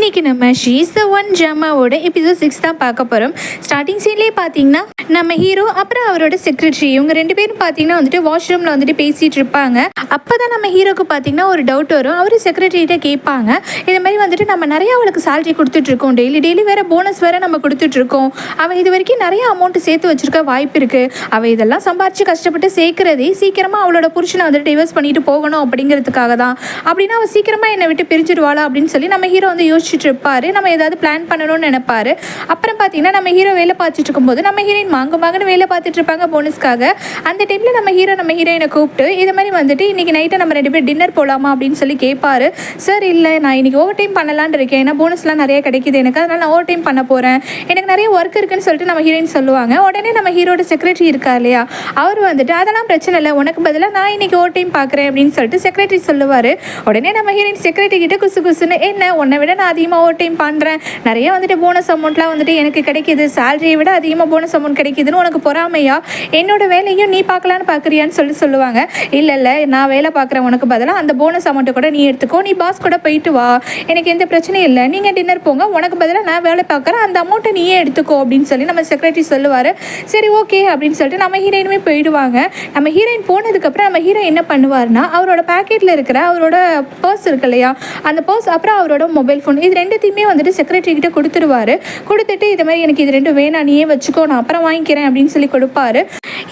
இன்றைக்கி நம்ம she's the one ட்ராமாவோட episode 6 தான் பார்க்க போகிறோம். ஸ்டார்டிங் சீன்லேயே பார்த்தீங்கன்னா நம்ம ஹீரோ அப்புறம் அவரோட செக்ரட்டரி இவங்க 2 பேரும் பார்த்தீங்கன்னா வந்துட்டு வாஷ்ரூமில் வந்துட்டு பேசிகிட்டு இருப்பாங்க. அப்போ தான் நம்ம ஹீரோக்கு பார்த்தீங்கன்னா ஒரு டவுட் வரும். அவர் செக்ரட்டரிகிட்ட கேட்பாங்க, இது மாதிரி வந்துட்டு நம்ம நிறையா அவளுக்கு சேலரி கொடுத்துட்ருக்கோம், டெய்லி வேறு போனஸ் வேறு நம்ம கொடுத்துட்ருக்கோம், அவள் இது வரைக்கும் நிறைய அமௌண்ட்டு சேர்த்து வச்சுருக்க வாய்ப்பு இருக்குது, அவள் இதெல்லாம் சம்பாரித்து கஷ்டப்பட்டு சேர்க்குறதே சீக்கிரமாக அவளோட புருஷனை வந்துட்டு டிவோர்ஸ் பண்ணிட்டு போகணும் அப்படிங்கிறதுக்காக தான், அப்படின்னா அவள் சீக்கிரமாக என்னை விட்டு பிரிஞ்சிடுவாளா அப்படின்னு சொல்லி நம்ம ஹீரோ வந்து யோசிச்சுட்டு இருப்பாரு. நம்ம ஏதாவது பிளான் பண்ணணும்னு நினைப்பாரு. அப்புறம் பார்த்தீங்கன்னா நம்ம ஹீரோ வேலை பார்த்துட்டு இருக்கும்போது நம்ம ஹீரோயின் மாங்கன்னு வேலை பார்த்துட்டு இருப்பாங்க போனஸ்க்காக. அந்த டைமில் நம்ம ஹீரோயினை கூப்பிட்டு இது மாதிரி வந்துட்டு இன்றைக்கி நைட்டை நம்ம 2 பேர் டின்னர் போகலாமா அப்படின்னு சொல்லி கேட்பாரு. சார் இல்லை, நான் இன்றைக்கி ஓவர் டைம் பண்ணலான்னு இருக்கேன், ஏன்னா போனஸ்லாம் நிறைய கிடைக்கிது எனக்கு, அதனால் நான் ஓவர் டைம் பண்ண போகிறேன், எனக்கு நிறைய ஒர்க் இருக்குன்னு சொல்லிட்டு நம்ம ஹீரோயின் சொல்லுவாங்க. உடனே நம்ம ஹீரோட செக்ரட்டரி இருக்கா இல்லையா, அவர் வந்துட்டு அதெல்லாம் பிரச்சனை இல்லை, உனக்கு பதிலாக நான் இன்றைக்கி ஓவர் டைம் பார்க்குறேன் அப்படின்னு சொல்லிட்டு செக்ரட்டரி சொல்லுவார். உடனே நம்ம ஹீரோயின் செக்ரட்டரி கிட்ட குசுன்னு, என்ன உன்னை விட நான் அதிகமாக ஓவர் டைம் பண்ணுறேன், நிறைய வந்துட்டு போனஸ் அமௌண்ட்லாம் வந்துட்டு எனக்கு கிடைக்கிது, சேலரியை விட அதிகமாக போனஸ் அமௌண்ட் கிடைக்கிதுன்னு உனக்கு பொறாமையா, என்னோட வேலையும் நீ பார்க்கலான்னு பார்க்குறியான்னு சொல்லுவாங்க. இல்லை நான் வேலை பார்க்குறேன், உனக்கு பதிலாக அந்த போனஸ் அமௌண்ட்டை கூட நீ எடுத்துக்கோ, நீ பாஸ் கூட போயிட்டு வா, எனக்கு எந்த பிரச்சனையும் இல்லை, நீங்கள் டின்னர் போங்க, உனக்கு பதிலாக நான் வேலை பார்க்குறேன், அந்த அமௌண்ட்டை நீயே எடுத்துக்கோ அப்படின்னு சொல்லி நம்ம செக்ரட்டரி சொல்லுவார். சரி ஓகே அப்படின்னு சொல்லிட்டு நம்ம ஹீரோயினுமே போயிடுவாங்க. நம்ம ஹீரோயின் போனதுக்கப்புறம் நம்ம ஹீரோ என்ன பண்ணுவார்னா, அவரோட பேக்கெட்டில் இருக்கிற அவரோட பர்ஸ் இருக்கு இல்லையா, அந்த பர்ஸ் அப்புறம் அவரோட மொபைல் ஃபோன் இது 2த்தையுமே வந்துட்டு செக்ரட்டரி கிட்ட கொடுத்துருவாரு. கொடுத்துட்டு இது மாதிரி எனக்கு இது 2 வேணாம், நீயே வச்சுக்கோ, நான் அப்புறம் வாங்கிக்கிறேன் அப்படின்னு சொல்லி கொடுப்பாரு.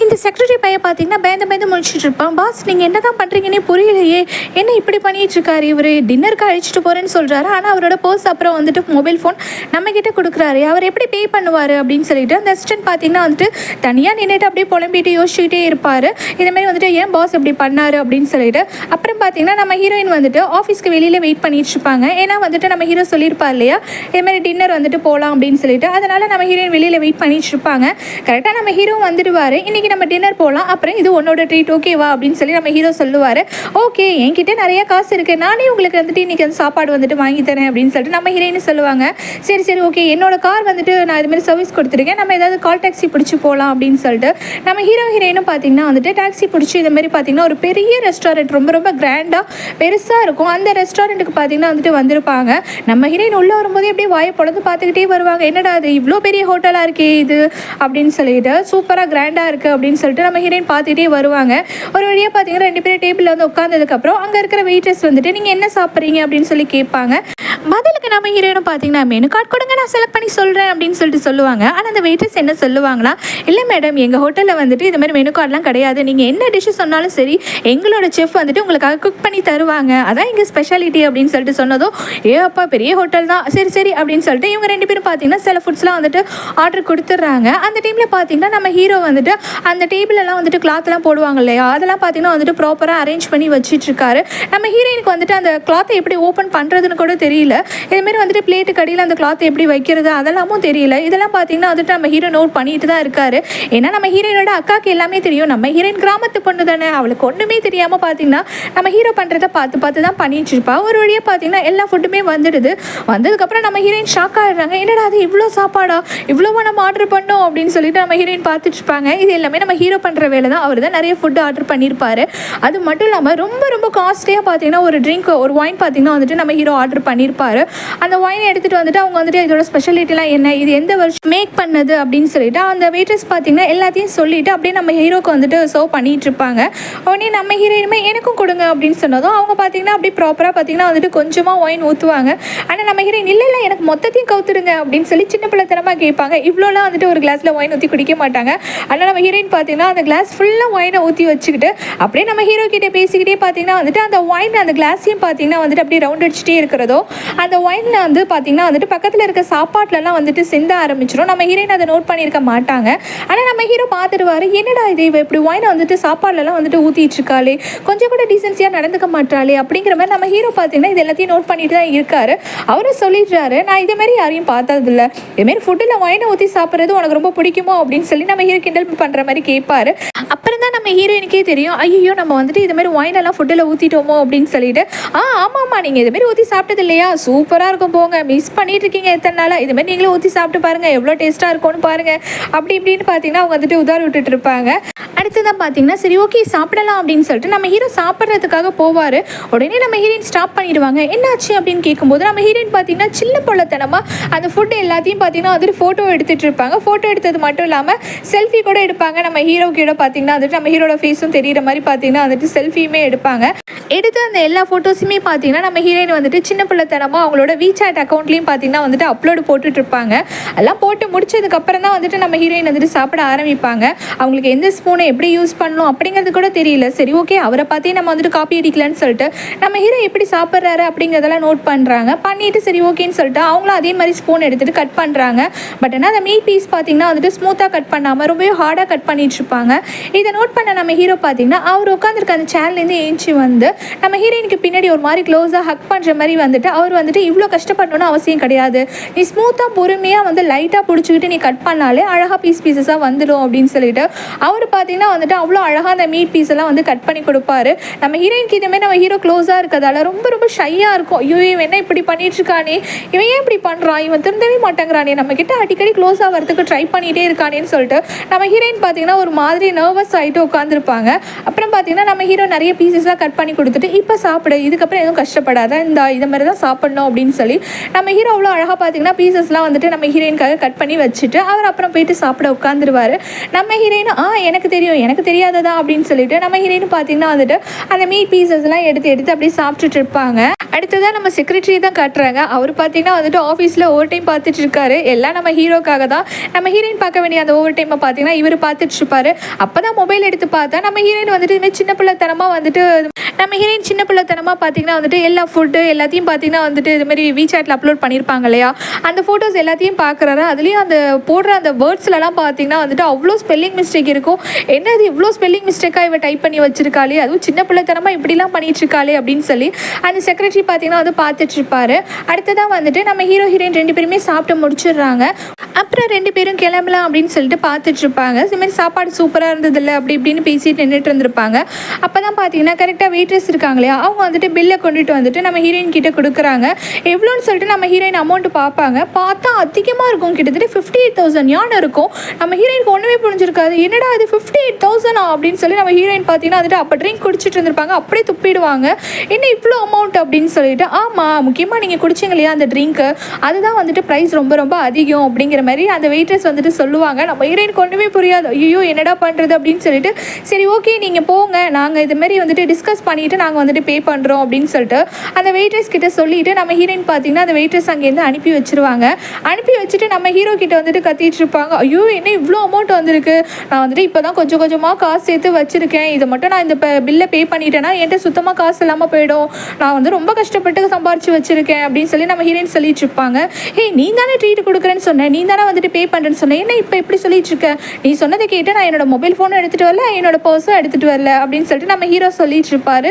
இந்த செக்ரட்டரி பையன் பார்த்தீங்கன்னா பயந்து முடிச்சுட்டு இருப்பான். பாஸ் நீங்கள் என்ன தான் பண்ணுறீங்கன்னே புரியலையே, என்ன இப்படி பண்ணிட்டு இருக்காரு இவர், டின்னருக்கு அழைச்சிட்டு போகிறேன்னு சொல்கிறாரு, ஆனால் அவரோட பர்ஸ் அப்புறம் வந்துட்டு மொபைல் ஃபோன் நம்ம கிட்ட கொடுக்குறாரு, அவர் எப்படி பே பண்ணுவார் அப்படின்னு சொல்லிட்டு அந்த அசிஸ்டன்ட் பார்த்தீங்கன்னா வந்துட்டு தனியாக நின்றுட்டு அப்படியே புலம்பிட்டு யோசிச்சுக்கிட்டே இருப்பார். இதுமாதிரி வந்துட்டு ஏன் பாஸ் இப்படி பண்ணார் அப்படின்னு சொல்லிட்டு. அப்புறம் பார்த்தீங்கன்னா நம்ம ஹீரோயின் வந்துட்டு ஆஃபீஸ்க்கு வெளியில் வெயிட் பண்ணிட்டு இருப்பாங்க. ஏன்னா வந்துட்டு நம்ம ஹீரோ சொல்லியிருப்பார் இல்லையா, இதுமாதிரி டின்னர் வந்துட்டு போகலாம் அப்படின்னு சொல்லிட்டு, அதனால் நம்ம ஹீரோயின் வெளியில் வெயிட் பண்ணிட்டு இருப்பாங்க. கரெக்டாக நம்ம ஹீரோ வந்துடுவார். இன்றைக்கி நம்ம டின்னர் போகலாம், அப்புறம் இது உன்னோட ட்ரீட் ஓகேவா அப்படின்னு சொல்லி நம்ம ஹீரோ சொல்லுவார். ஓகே என்கிட்ட நிறைய காசு இருக்குது, நானே உங்களுக்கு வந்துட்டு இன்றைக்கி அந்த சாப்பாடு வந்துட்டு வாங்கி தரேன் அப்படின்னு சொல்லிட்டு நம்ம ஹீரோயின் சொல்லுவாங்க. சரி ஓகே, என்னோட கார் வந்துட்டு நான் இதுமாதிரி சர்வீஸ் கொடுத்துருக்கேன், நம்ம ஏதாவது கால் டாக்ஸி பிடிச்சி போகலாம் அப்படின்னு சொல்லிட்டு நம்ம ஹீரோயினும் பார்த்தீங்கன்னா வந்துட்டு டாக்ஸி பிடிச்சி இது மாதிரி பார்த்தீங்கன்னா ஒரு பெரிய ரெஸ்டாரண்ட் ரொம்ப கிராண்டாக பெருசாக இருக்கும், அந்த ரெஸ்டாரண்ட்டுக்கு பார்த்தீங்கன்னா வந்துட்டு வந்திருப்பாங்க. நம்ம ஹீரோயின் உள்ளே வரும்போதே அப்படியே வாயை பொழுது பார்த்துக்கிட்டே வருவாங்க. என்னடா அது இவ்வளோ பெரிய ஹோட்டலாக இருக்கே இது அப்படின்னு சொல்லிட்டு, சூப்பராக கிராண்டாக இருக்குது அப்படின்னு சொல்லிட்டு நம்ம ஹீரோயின் பார்த்துக்கிட்டே வருவாங்க. ஒரு வழியாக பார்த்தீங்கன்னா 2 பேரும் டேபிளில் வந்து உட்காந்ததுக்கப்புறம் அங்கே இருக்கிற வெயிட்டர்ஸ் வந்துட்டு நீங்கள் என்ன சாப்பிட்றீங்க அப்படின்னு சொல்லி கேட்பாங்க. பதிலுக்கு நம்ம ஹீரோயினும் பார்த்தீங்கன்னா மெனு கார்டு கொடுங்க, நான் செலக்ட் பண்ணி சொல்கிறேன் அப்படின்னு சொல்லிட்டு சொல்லுவாங்க. ஆனால் அந்த வெயிட்டர்ஸ் என்ன சொல்லுவாங்களா, இல்லை மேடம் எங்கள் ஹோட்டலில் வந்துட்டு இது மாதிரி மெனு கார்டெலாம் கிடையாது, நீங்கள் என்ன டிஷ்ஷு சொன்னாலும் சரி எங்களோட செஃப் வந்துட்டு உங்களுக்காக குக் பண்ணி தருவாங்க, அதான் எங்கள் ஸ்பெஷாலிட்டி அப்படின்னு சொல்லிட்டு சொன்னதும், ஏ அப்பா பெரிய ஹோட்டல் தான், சரி அப்படின்னு சொல்லிட்டு இவங்க 2 பேரும் பார்த்தீங்கன்னா சில ஃபுட்ஸ்லாம் வந்துட்டு ஆர்டர் கொடுத்துட்றாங்க. அந்த டைமில் பார்த்தீங்கன்னா நம்ம ஹீரோ வந்துட்டு அந்த டேபிளெல்லாம் வந்துட்டு கிளாத்லாம் போடுவாங்க இல்லையா, அதெல்லாம் பார்த்தீங்கன்னா வந்துட்டு ப்ராப்பராக அரேஞ்ச் பண்ணி வச்சுட்ருக்காரு. நம்ம ஹீரோயினுக்கு வந்துட்டு அந்த கிளாத்தை எப்படி ஓப்பன் பண்ணுறதுன்னு கூட தெரியல, இதுமாரி வந்துட்டு பிளேட்டு கடியில் அந்த கிளாத்தை எப்படி வைக்கிறது அதெல்லாமும் தெரியல. இதெல்லாம் பார்த்தீங்கன்னா வந்துட்டு நம்ம ஹீரோ நோட் பண்ணிட்டு தான் இருக்காரு. ஏன்னா நம்ம ஹீரோயினோட அக்காவுக்கு எல்லாமே தெரியும், நம்ம ஹீரோயின் கிராமத்து பொண்ணு தானே, அவளுக்கு ஒன்றுமே தெரியாமல் பார்த்தீங்கன்னா நம்ம ஹீரோ பண்ணுறதை பார்த்து தான் பண்ணிட்டு இருப்பா. ஒரு வழியாக பார்த்தீங்கன்னா எல்லா ஃபுட்டுமே வந்துடுது. வந்ததுக்கப்புறம் நம்ம ஹீரோயின் ஷாக் ஆகிடுறாங்க, என்னடா அது இவ்வளோ சாப்பாடா, இவ்வளோவா நம்ம ஆர்டர் பண்ணோம் அப்படின்னு சொல்லிட்டு நம்ம ஹீரோயின் பார்த்துட்டு இருப்பாங்க. இது எல்லாமே நம்ம ஹீரோ பண்ணுற வேலை தான், அவர் தான் நிறைய ஃபுட்டு ஆர்டர் பண்ணியிருப்பாரு. அது மட்டும் இல்லாமல் ரொம்ப காஸ்ட்லியாக பார்த்தீங்கன்னா ஒரு ட்ரிங்க் ஒரு ஒயின் பார்த்தீங்கன்னா வந்துட்டு நம்ம ஹீரோ ஆர்டர் பண்ணியிருப்பாரு. அந்த ஒயினை எடுத்துகிட்டு வந்துட்டு அவங்க வந்துட்டு இதோட ஸ்பெஷாலிட்டிலாம் என்ன, இது எந்த வருஷம் மேக் பண்ணது அப்படின்னு சொல்லிட்டு அந்த வெயிட்டர்ஸ் பார்த்தீங்கன்னா எல்லாத்தையும் சொல்லிவிட்டு அப்படியே நம்ம ஹீரோக்கு வந்துட்டு சர்வ் பண்ணிகிட்டு இருப்பாங்க. உடனே நம்ம ஹீரோயினுமே எனக்கும் கொடுங்க அப்படின்னு சொன்னதும் அவங்க பார்த்தீங்கன்னா அப்படி ப்ராப்பராக பார்த்தீங்கன்னா வந்துட்டு கொஞ்சமாக ஒயின் ஊற்றுவாங்க. ஆனால் நம்ம ஹீரோயின் இல்லை எனக்கு மொத்தத்தையும் கவுத்துடுங்க அப்படின்னு சொல்லி சின்ன பிள்ளைத்தனமாக கேட்பாங்க. இவ்வளோலாம் வந்துட்டு ஒரு கிளாஸில் ஒயின் ஊற்றி குடிக்க மாட்டாங்க. ஆனால் நம்ம ஹீரோயின் பார்த்தீங்கன்னா அந்த கிளாஸ் ஃபுல்லாக ஒயினை ஊற்றி வச்சுக்கிட்டு அப்படியே நம்ம ஹீரோ கிட்டே பேசிக்கிட்டே பார்த்தீங்கன்னா வந்துட்டு அந்த ஒயின் அந்த கிளாஸையும் பார்த்தீங்கன்னா வந்துட்டு அப்படியே ரவுண்ட் அடிச்சுட்டே இருக்கிறதோ அந்த ஒயினில் வந்து பார்த்தீங்கன்னா வந்துட்டு பக்கத்தில் இருக்க சாப்பாட்டிலலாம் வந்துட்டு சிந்த ஆரம்பிச்சிடும். நம்ம ஹீரோயின் அதை நோட் பண்ணியிருக்க மாட்டாங்க. ஆனால் நம்ம ஹீரோ பார்த்துடுவார், என்னடா இது இவ இப்படி ஒயினை வந்துட்டு சாப்பாடுலலாம் வந்துட்டு ஊற்றிட்டு இருக்காளே, கொஞ்சம் கூட டீசென்சியாக நடந்துக்க மாட்டாளே அப்படிங்கிற மாதிரி நம்ம ஹீரோ பார்த்தீங்கன்னா இது எல்லாத்தையும் நோட் பண்ணிட்டு தான் இருக்காரு. அவரும் சொல்லிடுறாரு, நான் இதேமாரி யாரையும் பார்த்ததில்ல, இதுமாரி ஃபுட்டில் ஒயினை ஊற்றி சாப்பிட்றது உனக்கு ரொம்ப பிடிக்குமோ அப்படின்னு சொல்லி நம்ம ஹீரோ கிண்டல் பண்ணுற மாதிரி கேட்பாரு. அப்புறம் தான் நம்ம ஹீரோயினுக்கே தெரியும், ஐயோ நம்ம வந்துட்டு இதுமாதிரி ஒயினெல்லாம் ஃபுட்டில் ஊற்றிட்டோமோ அப்படின்னு சொல்லிட்டு. ஆமாம் நீங்கள் இதுமாரி ஊற்றி சாப்பிட்டது இல்லையா, சூப்பராக இருக்கும் போங்க, மிஸ் பண்ணிட்டு இருக்கீங்க எத்தனை நாளாக, இதுமாதிரி நீங்களும் ஊற்றி சாப்பிட்டு பாருங்கள் எவ்வளோ டேஸ்ட்டாக இருக்கும்னு பாருங்கள் அப்படி இப்படின்னு பார்த்தீங்கன்னா அவங்க வந்துட்டு உதாரி விட்டுட்டு இருப்பாங்க. அடுத்ததான் பார்த்தீங்கன்னா சரி ஓகே சாப்பிடலாம் அப்படின்னு சொல்லிட்டு நம்ம ஹீரோ சாப்பிட்றதுக்காக போவார். உடனே நம்ம ஹீரோயின் ஸ்டாப் பண்ணிடுவாங்க. என்னாச்சு அப்படின்னு கேட்கும்போது நம்ம ஹீரோயின் பார்த்தீங்கன்னா சின்ன பொள்ளத்தனமாக அந்த ஃபுட் எல்லாத்தையும் பார்த்தீங்கன்னா வந்துட்டு ஃபோட்டோ எடுத்துகிட்டு இருப்பாங்க. ஃபோட்டோ எடுத்தது மட்டும் இல்லாமல் செல்ஃபி கூட எடுப்பாங்க. நம்ம ஹீரோ கூட பார்த்தீங்கன்னா வந்துட்டு நம்ம ஹீரோட ஃபேஸும் தெரிகிற மாதிரி பார்த்தீங்கன்னா வந்துட்டு செல்ஃபியுமே எடுப்பாங்க. எடுத்து அந்த எல்லா ஃபோட்டோஸுமே பார்த்தீங்கன்னா நம்ம ஹீரோயின் வந்துட்டு சின்ன பிள்ளைத்தனமாக அவங்களோட வீசாட் அக்கௌண்ட்லேயும் பார்த்தீங்கன்னா வந்துட்டு அப்லோடு போட்டுட்ருப்பாங்க. எல்லாம் போட்டு முடிச்சதுக்கப்புறம் தான் வந்துட்டு நம்ம ஹீரோயின் வந்துட்டு சாப்பிட ஆரம்பிப்பாங்க. அவங்களுக்கு எந்த ஸ்பூனை எப்படி யூஸ் பண்ணணும் அப்படிங்கிறது கூட தெரியல. சரி ஓகே, அவரை பார்த்தே நம்ம வந்துட்டு காப்பி அடிக்கலான்னு சொல்லிட்டு நம்ம ஹீரோ எப்படி சாப்பிட்றாரு அப்படிங்கிறதெல்லாம் நோட் பண்ணுறாங்க. பண்ணிவிட்டு சரி ஓகேன்னு சொல்லிட்டு அவங்களும் அதே மாதிரி ஸ்பூன் எடுத்துகிட்டு கட் பண்ணுறாங்க. பட் ஆனால் அந்த மீட் பீஸ் பார்த்தீங்கன்னா வந்துட்டு ஸ்மூத்தாக கட் பண்ணாமல் ரொம்பவே ஹார்டாக கட் பண்ணிட்டு இருப்பாங்க. இதை நோட் பண்ண நம்ம ஹீரோ பார்த்தீங்கன்னா அவர் உட்காந்துருக்க அந்த சேர்லேருந்து ஏஞ்சி வந்து நம்ம ஹீரோயினுக்கு பின்னாடி ஒரு மாதிரி க்ளோஸாக ஹக் பண்ணுற மாதிரி வந்துட்டு அவர் வந்துட்டு இவ்வளோ கஷ்டப்படணும்னு அவசியம் கிடையாது, நீ ஸ்மூத்தாக பொறுமையாக வந்து லைட்டாக பிடிச்சிக்கிட்டு நீ கட் பண்ணாலே அழகாக பீஸஸாக வந்துடும் அப்படின்னு சொல்லிட்டு அவர் பார்த்தீங்கன்னா வந்துட்டு அவ்வளோ அழகாக அந்த மீட் பீஸ் எல்லாம் வந்து கட் பண்ணி கொடுப்பாரு. நம்ம ஹீரோயினுக்கு இதுமாதிரி நம்ம ஹீரோ க்ளோஸாக இருக்கிறதால ரொம்ப ரொம்ப ஷையாக இருக்கும். ஐயோ இவன் என்ன இப்படி பண்ணிட்டு இருக்கானே, இவன் ஏன் இப்படி பண்ணுறான், இவன் திருந்தவே மாட்டேங்கிறானே, நம்ம கிட்ட அடிக்கடி க்ளோஸாக வரதுக்கு ட்ரை பண்ணிகிட்டே இருக்கானேன்னு சொல்லிட்டு நம்ம ஹீரோயின் பார்த்தீங்கன்னா ஒரு மாதிரி நர்வஸ் ஆகிட்டு உட்காந்துருப்பாங்க. அப்புறம் பார்த்தீங்கன்னா நம்ம ஹீரோ நிறைய பீசஸாக கட் பண்ணி கொடுத்துட்டு இப்போ சாப்பிடு, இதுக்கப்புறம் எதுவும் கஷ்டப்படாத, இது மாதிரி தான் சாப்பிடணும் அப்படின்னு சொல்லி நம்ம ஹீரோ அவ்வளோ அழகாக பார்த்தீங்கன்னா பீசஸ்லாம் வந்துட்டு நம்ம ஹீரோயினுக்காக கட் பண்ணி வச்சுட்டு அவர் அப்புறம் போயிட்டு சாப்பிட உட்காந்துருவார். நம்ம ஹீரோயின் எனக்கு தெரியும் எனக்கு தெரியாததா அப்படின்னு சொல்லிட்டு நம்ம ஹீரோயின் பார்த்தீங்கன்னா வந்துட்டு அந்த மீட் பீசஸ்லாம் எடுத்து அப்படியே சாப்பிட்டுட்டு இருப்பாங்க. அடுத்ததான் நம்ம செக்ரட்டரி தான் காட்டுறாங்க. அவர் பார்த்தீங்கன்னா வந்துட்டு ஆஃபீஸில் ஓவர் டைம் பார்த்துட்டு இருக்காரு. எல்லாம் நம்ம ஹீரோக்காக தான். நம்ம ஹீரோயின் பார்க்க வேண்டிய அந்த ஓவர் டைமை பார்த்தீங்கன்னா இவர் பார்த்துட்டு இருப்பாரு. அப்போ தான் மொபைல் எடுத்து பார்த்தா நம்ம ஹீரோயின் வந்துட்டு இதுமாதிரி சின்ன பிள்ளைத்தனமாக வந்துட்டு நம்ம ஹீரோயின் சின்ன பிள்ளைத்தனமாக பார்த்தீங்கன்னா வந்துட்டு எல்லா ஃபுட்டு எல்லாத்தையும் பார்த்தீங்கன்னா வந்துட்டு இதுமாதிரி வீசாட்டில் அப்லோட் பண்ணியிருப்பாங்க இல்லையா, அந்த ஃபோட்டோஸ் எல்லாத்தையும் பார்க்குறாரு. அதுலேயும் அந்த போடுற அந்த வேர்ட்ஸ்லலாம் பார்த்தீங்கன்னா வந்துட்டு அவ்வளோ ஸ்பெல்லிங் மிஸ்டேக் இருக்கும். என்னது இவ்வளோ ஸ்பெல்லிங் மிஸ்டேக்காக இவ டைப் பண்ணி வச்சிருக்காளே, அதுவும் சின்ன பிள்ளைத்தனமாக இப்படிலாம் பண்ணிட்டு இருக்காளே அப்படின்னு சொல்லி அந்த செக்ரட்டரி பார்த்தீங்கன்னா வந்து பார்த்துட்டு இருப்பாரு. அடுத்ததான் வந்துட்டு நம்ம ஹீரோ ஹீரோயின் 2 பேருமே சாப்பிட்டு முடிச்சிடுறாங்க. அப்புறம் 2 பேரும் கிளம்பலாம் அப்படின்னு சொல்லிட்டு பார்த்துட்டு இருப்பாங்க. இதுமாதிரி சாப்பாடு சூப்பராக இருந்ததில்ல அப்படி இப்படின்னு பேசிட்டு நின்றுட்டு இருந்திருப்பாங்க. அப்போ தான் பார்த்தீங்கன்னா கரெக்டாக வெயிட்ரஸ் இருக்காங்க இல்லையா, அவங்க வந்துட்டு பில்லை கொண்டுட்டு வந்துட்டு நம்ம ஹீரோயின் கிட்ட கொடுக்குறாங்க. எவ்வளோன்னு சொல்லிட்டு நம்ம ஹீரோயின் அமௌண்ட் பார்ப்பாங்க. பார்த்தா அதிகமாக இருக்கும், கிட்டத்தட்ட 58,000 யான் இருக்கும். நம்ம ஹீரோயினுக்கு ஒன்றுமே புரிஞ்சிருக்காது, என்னடா இது 58,000 அப்படின்னு சொல்லி நம்ம ஹீரோயின் பார்த்தீங்கன்னா வந்துட்டு அப்போ ட்ரிங்க் குடிச்சிட்டு இருந்திருப்பாங்க. அப்படியே துப்பிடுவாங்க, என்ன இவ்வளோ அமௌண்ட் அப்படின்னு சொல்லிட்டு. ஆமாம், முக்கியமாக நீங்கள் குடிச்சிங்க இல்லையா அந்த ட்ரிங்க்கு, அதுதான் வந்துட்டு ப்ரைஸ் ரொம்ப ரொம்ப அதிகம் அப்படிங்கிற மாதிரி அந்த வெயிட்ரஸ் வந்துட்டு சொல்லுவாங்க. நம்ம ஹீரோயினுக்கு ஒன்றுமே புரியாது, ஐயோ என்னடா பண்ணுறது அப்படின்னு சொல்லிட்டு சரி ஓகே நீங்கள் போங்க, நாங்கள் இதுமாரி வந்துட்டு டிஸ்கஸ் பண்ணிவிட்டு நாங்கள் வந்துட்டு பே பண்ணுறோம் அப்படின்னு சொல்லிட்டு அந்த வெயிட்ரஸ் கிட்ட சொல்லிவிட்டு நம்ம ஹீரோயின் பார்த்தீங்கன்னா அந்த வெயிட்ரஸ் அங்கேருந்து அனுப்பி வச்சுருவாங்க. அனுப்பி வச்சுட்டு நம்ம ஹீரோ கிட்ட வந்துட்டு கத்திட்டு இருப்பாங்க, ஐயோ என்ன இவ்வளோ அமௌண்ட் வந்திருக்கு, நான் வந்துட்டு இப்போ தான் கொஞ்சம் கொஞ்சமாக காசு சேர்த்து வச்சுருக்கேன், இதை மட்டும் நான் இந்த பில்லை பே பண்ணிட்டேன்னா என்கிட்ட சுத்தமாக காசு இல்லாமல் போயிடும், நான் வந்து ரொம்ப கஷ்டப்பட்டு சம்பாரிச்சு வச்சுருக்கேன் அப்படின்னு சொல்லி நம்ம ஹீரோயின் சொல்லிட்டு இருப்பாங்க. நீ தானே ட்ரீட் கொடுக்குறேன்னு சொன்னேன், நீ தானே வந்துட்டு பே பண்ணுறேன்னு சொன்னேன், என்ன இப்போ எப்படி சொல்லிட்டு இருக்க, நீ சொன்னதை கேட்டு நான் என்னோட மொபைல் ஃபோனும் எடுத்துகிட்டு வரல, என்னோட பர்ஸும் எடுத்துகிட்டு வரல அப்படின்னு சொல்லிட்டு நம்ம ஹீரோ சொல்லிட்டு இருப்பாரு.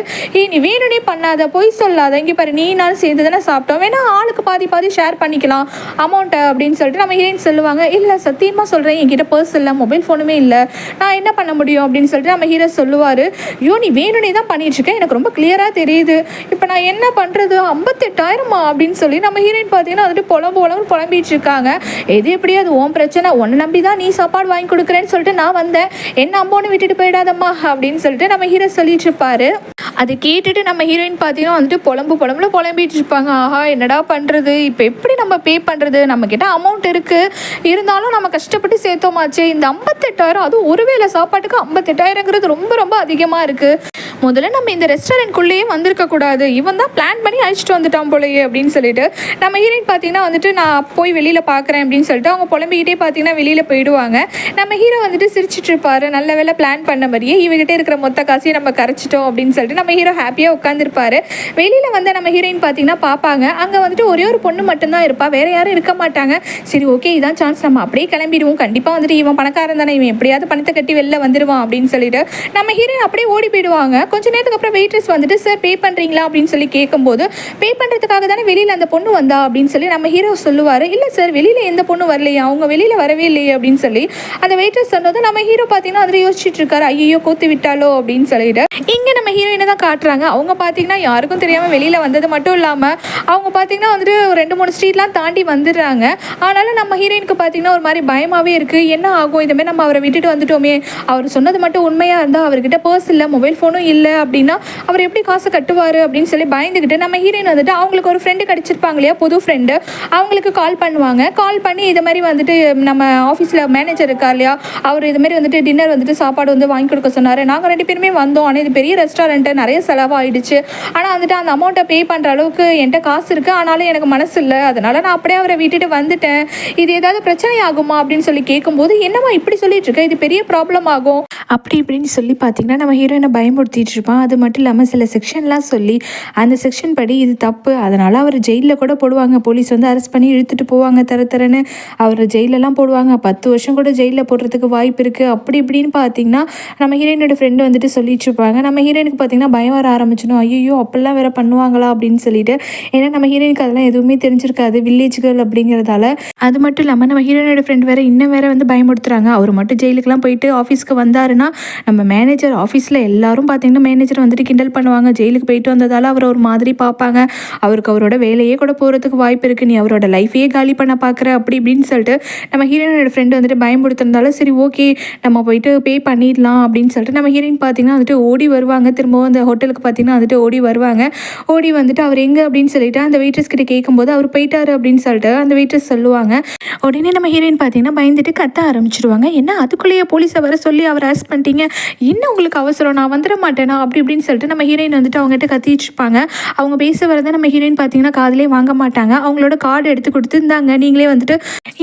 நீ வேணுனே பண்ணாத, பொய் சொல்லாத, இங்கே பாரு நீ நானும் சேர்ந்து தானே சாப்பிட்டோம், வேணா ஆளுக்கு பாதி ஷேர் பண்ணிக்கலாம் அமௌண்ட்டை அப்படின்னு சொல்லிட்டு நம்ம ஹீரோயின் சொல்லுவாங்க. இல்லை சத்தியமாக சொல்கிறேன், என்கிட்ட பர்ஸ் இல்லை, மொபைல் ஃபோனுமே இல்லை, நான் என்ன பண்ண முடியும் அப்படின்னு சொல்லிட்டு நம்ம ஹீரோ சொல்லுவார். ஐயோ நீ வேணுனே தான் பண்ணிட்டு இருக்கேன், எனக்கு ரொம்ப கிளியராக தெரியுது, இப்போ நான் என்ன பண்ணுறது, 58,000 அப்படின்னு சொல்லி நம்ம ஹீரோயின் பார்த்தீங்கன்னா வந்துட்டு புலம்பிட்டு இருக்காங்க. எது எப்படியா அது உன் பிரச்சனை, உன்னை நம்பி தான் நீ சாப்பாடு வாங்கி கொடுக்குறேன்னு சொல்லிட்டு நான் வந்தேன், என்ன அம்மோன்னு விட்டுட்டு போயிடாதம்மா அப்படின்னு சொல்லிட்டு நம்ம ஹீரோ சொல்லிட்டு இருப்பாரு. அதை கேட்டுட்டு நம்ம ஹீரோயின் பார்த்தீங்கன்னா வந்துட்டு புலம்பிட்டு இருப்பாங்க. ஆஹா என்னடா பண்ணுறது, இப்போ எப்படி நம்ம பே பண்ணுறது, நம்மக்கிட்ட அமௌண்ட் இருக்குது இருந்தாலும் நம்ம கஷ்டப்பட்டு சேர்த்தோமாச்சு, இந்த 58,000 அதுவும் ஒருவேளை சாப்பாட்டுக்கு 58,000ங்கிறது ரொம்ப ரொம்ப அதிகமாக இருக்குது, முதல்ல நம்ம இந்த ரெஸ்டாரண்ட்குள்ளேயே வந்திருக்கக்கூடாது, இவன் தான் பிளான் பண்ணி அழைச்சிட்டு வந்துட்டான் போலயே அப்படின்னு சொல்லிட்டு நம்ம ஹீரோயின் பார்த்தீங்கன்னா வந்துட்டு நான் போய் வெளியில் பார்க்குறேன் அப்படின்னு சொல்லிட்டு அவங்க புலம்பிக்கிட்டே பார்த்தீங்கன்னா வெளியில் போயிடுவாங்க. நம்ம ஹீரோ வந்துட்டு சிரிச்சிட்டு இருப்பாரு, நல்ல வேலை பிளான் பண்ண மாதிரியே இவகிட்ட இருக்கிற மொத்த காசையும் நம்ம கரைச்சிட்டோம் அப்படின்னு சொல்லிட்டு நம்ம ஹீரோ ஹாப்பியாக உட்காந்துருப்பாரு. வெளியில் வந்து நம்ம ஹீரோயின் பார்த்தீங்கன்னா பார்ப்பாங்க, அங்கே வந்துட்டு ஒரே ஒரு பொண்ணு மட்டும்தான் இருப்பா, வேறு யாரும் இருக்க மாட்டாங்க. சரி ஓகே இதான் சான்ஸ், நம்ம அப்படியே கிளம்பிடுவோம், கண்டிப்பாக வந்துட்டு இவன் பணக்காரன் தானே, இவன் எப்படியாவது பணத்தை கட்டி வெளில வந்துடுவான் அப்படின்னு சொல்லிட்டு நம்ம ஹீரோயின் அப்படியே ஓடி போயிடுவாங்க. கொஞ்ச நேரத்துக்கு அப்புறம் வெயிட்ரஸ் வந்துட்டு சார் பே பண்ணுறீங்களா அப்படின்னு சொல்லி கேட்கும்போது பே பண்ணுறதுக்காக தானே வெளியில் அந்த பொண்ணு வந்தா அப்படின்னு சொல்லி நம்ம ஹீரோ சொல்லுவார். இல்லை சார் வெளியில் எந்த பொண்ணு வரலையா, அவங்க வெளியில் வரவே இல்லையே அப்படின்னு சொல்லி அந்த வெயிட்ரஸ் சொன்னது நம்ம ஹீரோ பார்த்தீங்கன்னா அதில் யோசிச்சுட்டு இருக்காரு, ஐயோ கோத்து விட்டாலோ அப்படின்னு சொல்லிட்டு. இங்கே நம்ம ஹீரோயினை தான் தான் காட்டுறாங்க. அவங்க பார்த்தீங்கன்னா யாருக்கும் தெரியாமல் வெளியில் வந்தது மட்டும் இல்லாமல் அவங்க பார்த்தீங்கன்னா வந்துட்டு ஒரு 2-3 ஸ்ட்ரீட்லாம் தாண்டி வந்துடுறாங்க. ஆனாலும் நம்ம ஹீரோயினுக்கு பார்த்தீங்கன்னா ஒரு மாதிரி பயமாகவே இருக்குது. என்ன ஆகும், இதுமாதிரி நம்ம அவரை விட்டுட்டு வந்துட்டோமே, அவர் சொன்னது மட்டும் உண்மையாக இருந்தால் அவர்கிட்ட பர்ஸ் இல்லை, மொபைல் ஃபோனும் இல்லை அப்படின்னா அவர் எப்படி காசு கட்டுவார் அப்படின்னு சொல்லி பயந்துக்கிட்டு நம்ம ஹீரோயின் வந்துட்டு அவங்களுக்கு ஒரு ஃப்ரெண்டு கிடச்சிருப்பாங்க இல்லையா, புது ஃப்ரெண்டு, அவங்களுக்கு கால் பண்ணுவாங்க. கால் பண்ணி இது மாதிரி வந்துட்டு நம்ம ஆஃபீஸில் மேனேஜர் இருக்கா இல்லையா, அவர் இதுமாரி வந்துட்டு டின்னர் வந்துட்டு சாப்பாடு வந்து வாங்கி கொடுக்க சொன்னார். நாங்கள் 2 பேருமே வந்தோம். ஆனால் இது பெரிய ரெஸ்டாரண்ட்டு, நிறைய செலவாகிடுச்சு. ஆனால் வந்துட்டு அந்த அமௌண்ட்டை பே பண்ணுற அளவுக்கு என்கிட்ட காசு இருக்குது, ஆனாலும் எனக்கு மனசு இல்லை, அதனால் நான் அப்படியே அவரை விட்டுட்டு வந்துட்டேன். இது ஏதாவது பிரச்சனை ஆகுமா அப்படின்னு சொல்லி கேட்கும்போது, என்னம்மா இப்படி சொல்லிட்டு இருக்க, இது பெரிய ப்ராப்ளம் ஆகும் அப்படி இப்படின்னு சொல்லி பார்த்தீங்கன்னா நம்ம ஹீரோயினை பயமுறுத்திட்டு இருப்பான். அது மட்டும் இல்லாமல் சில செக்ஷன்லாம் சொல்லி அந்த செக்ஷன் படி இது தப்பு, அதனால் அவர் ஜெயிலில் கூட போடுவாங்க. போலீஸ் வந்து அரெஸ்ட் பண்ணி இழுத்துட்டு போவாங்க, தரன்னு அவர் ஜெயிலெல்லாம் போடுவாங்க. 10 வருஷம் கூட ஜெயிலில் போடுறதுக்கு வாய்ப்பு இருக்குது. அப்படி இப்படின்னு பார்த்தீங்கன்னா நம்ம ஹீரோயினோட ஃப்ரெண்டு வந்துட்டு சொல்லிட்டு இருப்பாங்க. நம்ம ஹீரோயினுக்கு பார்த்தீங்கன்னா பயம் வர ஆரம்பிச்சிடும். ஐயோ அப்படிலாம் வேற பண்ணுவாங்களா அப்படின்னு சொல்லிட்டு. ஏன்னா நம்ம ஹீரோயினுக்கு அதெல்லாம் எதுவுமே தெரிஞ்சிருக்காது, வில்லேஜ் கேர்ள் அப்படிங்கிறதால. அது மட்டும் இல்லாமல் நம்ம ஹீரோயினோட ஃப்ரெண்ட் வேற இன்னும் வேற வந்து பயமுறுத்துறாங்க. அவர் மட்டும் ஜெயிலுக்குலாம் போயிட்டு ஆஃபீஸ்க்கு வந்தாருன்னா நம்ம மேனேஜர் ஆஃபீஸில் எல்லாரும் பார்த்தீங்கன்னா மேனேஜர் வந்துட்டு கிண்டல் பண்ணுவாங்க. ஜெயிலுக்கு போயிட்டு வந்ததால் அவர் ஒரு மாதிரி பார்ப்பாங்க. அவருக்கு அவரோட வேலையே கூட போகிறதுக்கு வாய்ப்பு இருக்குது, நீ அவரோட லைஃபையே காலி பண்ண பார்க்குற அப்படி இப்படின்னு சொல்லிட்டு நம்ம ஹீரோயினோட ஃப்ரெண்டு வந்துட்டு பயமுறுத்துறதால சரி ஓகே நம்ம போயிட்டு பே பண்ணிடலாம் அப்படின்னு சொல்லிட்டு நம்ம ஹீரோயின் பார்த்தீங்கன்னா வந்துட்டு ஓடி வருவாங்க. திரும்பவும் அந்த ஹோட்டலுக்கு பார்த்தீங்கன்னா வந்துட்டு ஓடி வருவாங்க. ஓடி வந்துட்டு அவர் எங்கே அப்படின்னு சொல்லிட்டு அந்த வெயிட்ரஸ் கிட்ட கேட்கும்போது அவர் போயிட்டாரு அப்படின்னு சொல்லிட்டு அந்த வெயிட்ரஸ் சொல்லுவாங்க. உடனே நம்ம ஹீரோயின் பார்த்தீங்கன்னா பயந்துட்டு கத்த ஆரம்பிச்சிடுவாங்க. என்ன அதுக்குள்ளேயே போலீஸை வர சொல்லி அவர் அரெஸ்ட் பண்ணிட்டீங்க, என்ன உங்களுக்கு அவசரம், நான் வந்துட மாட்டேனா அப்படி இப்படின்னு சொல்லிட்டு நம்ம ஹீரோயின் வந்துட்டு அவங்ககிட்ட கத்திட்டு இருப்பாங்க. அவங்க பேச வரதை நம்ம ஹீரோயின் பார்த்தீங்கன்னா காதிலே வாங்க மாட்டாங்க. அவங்களோட கார்டு எடுத்து கொடுத்து இருந்தாங்க, நீங்களே வந்துட்டு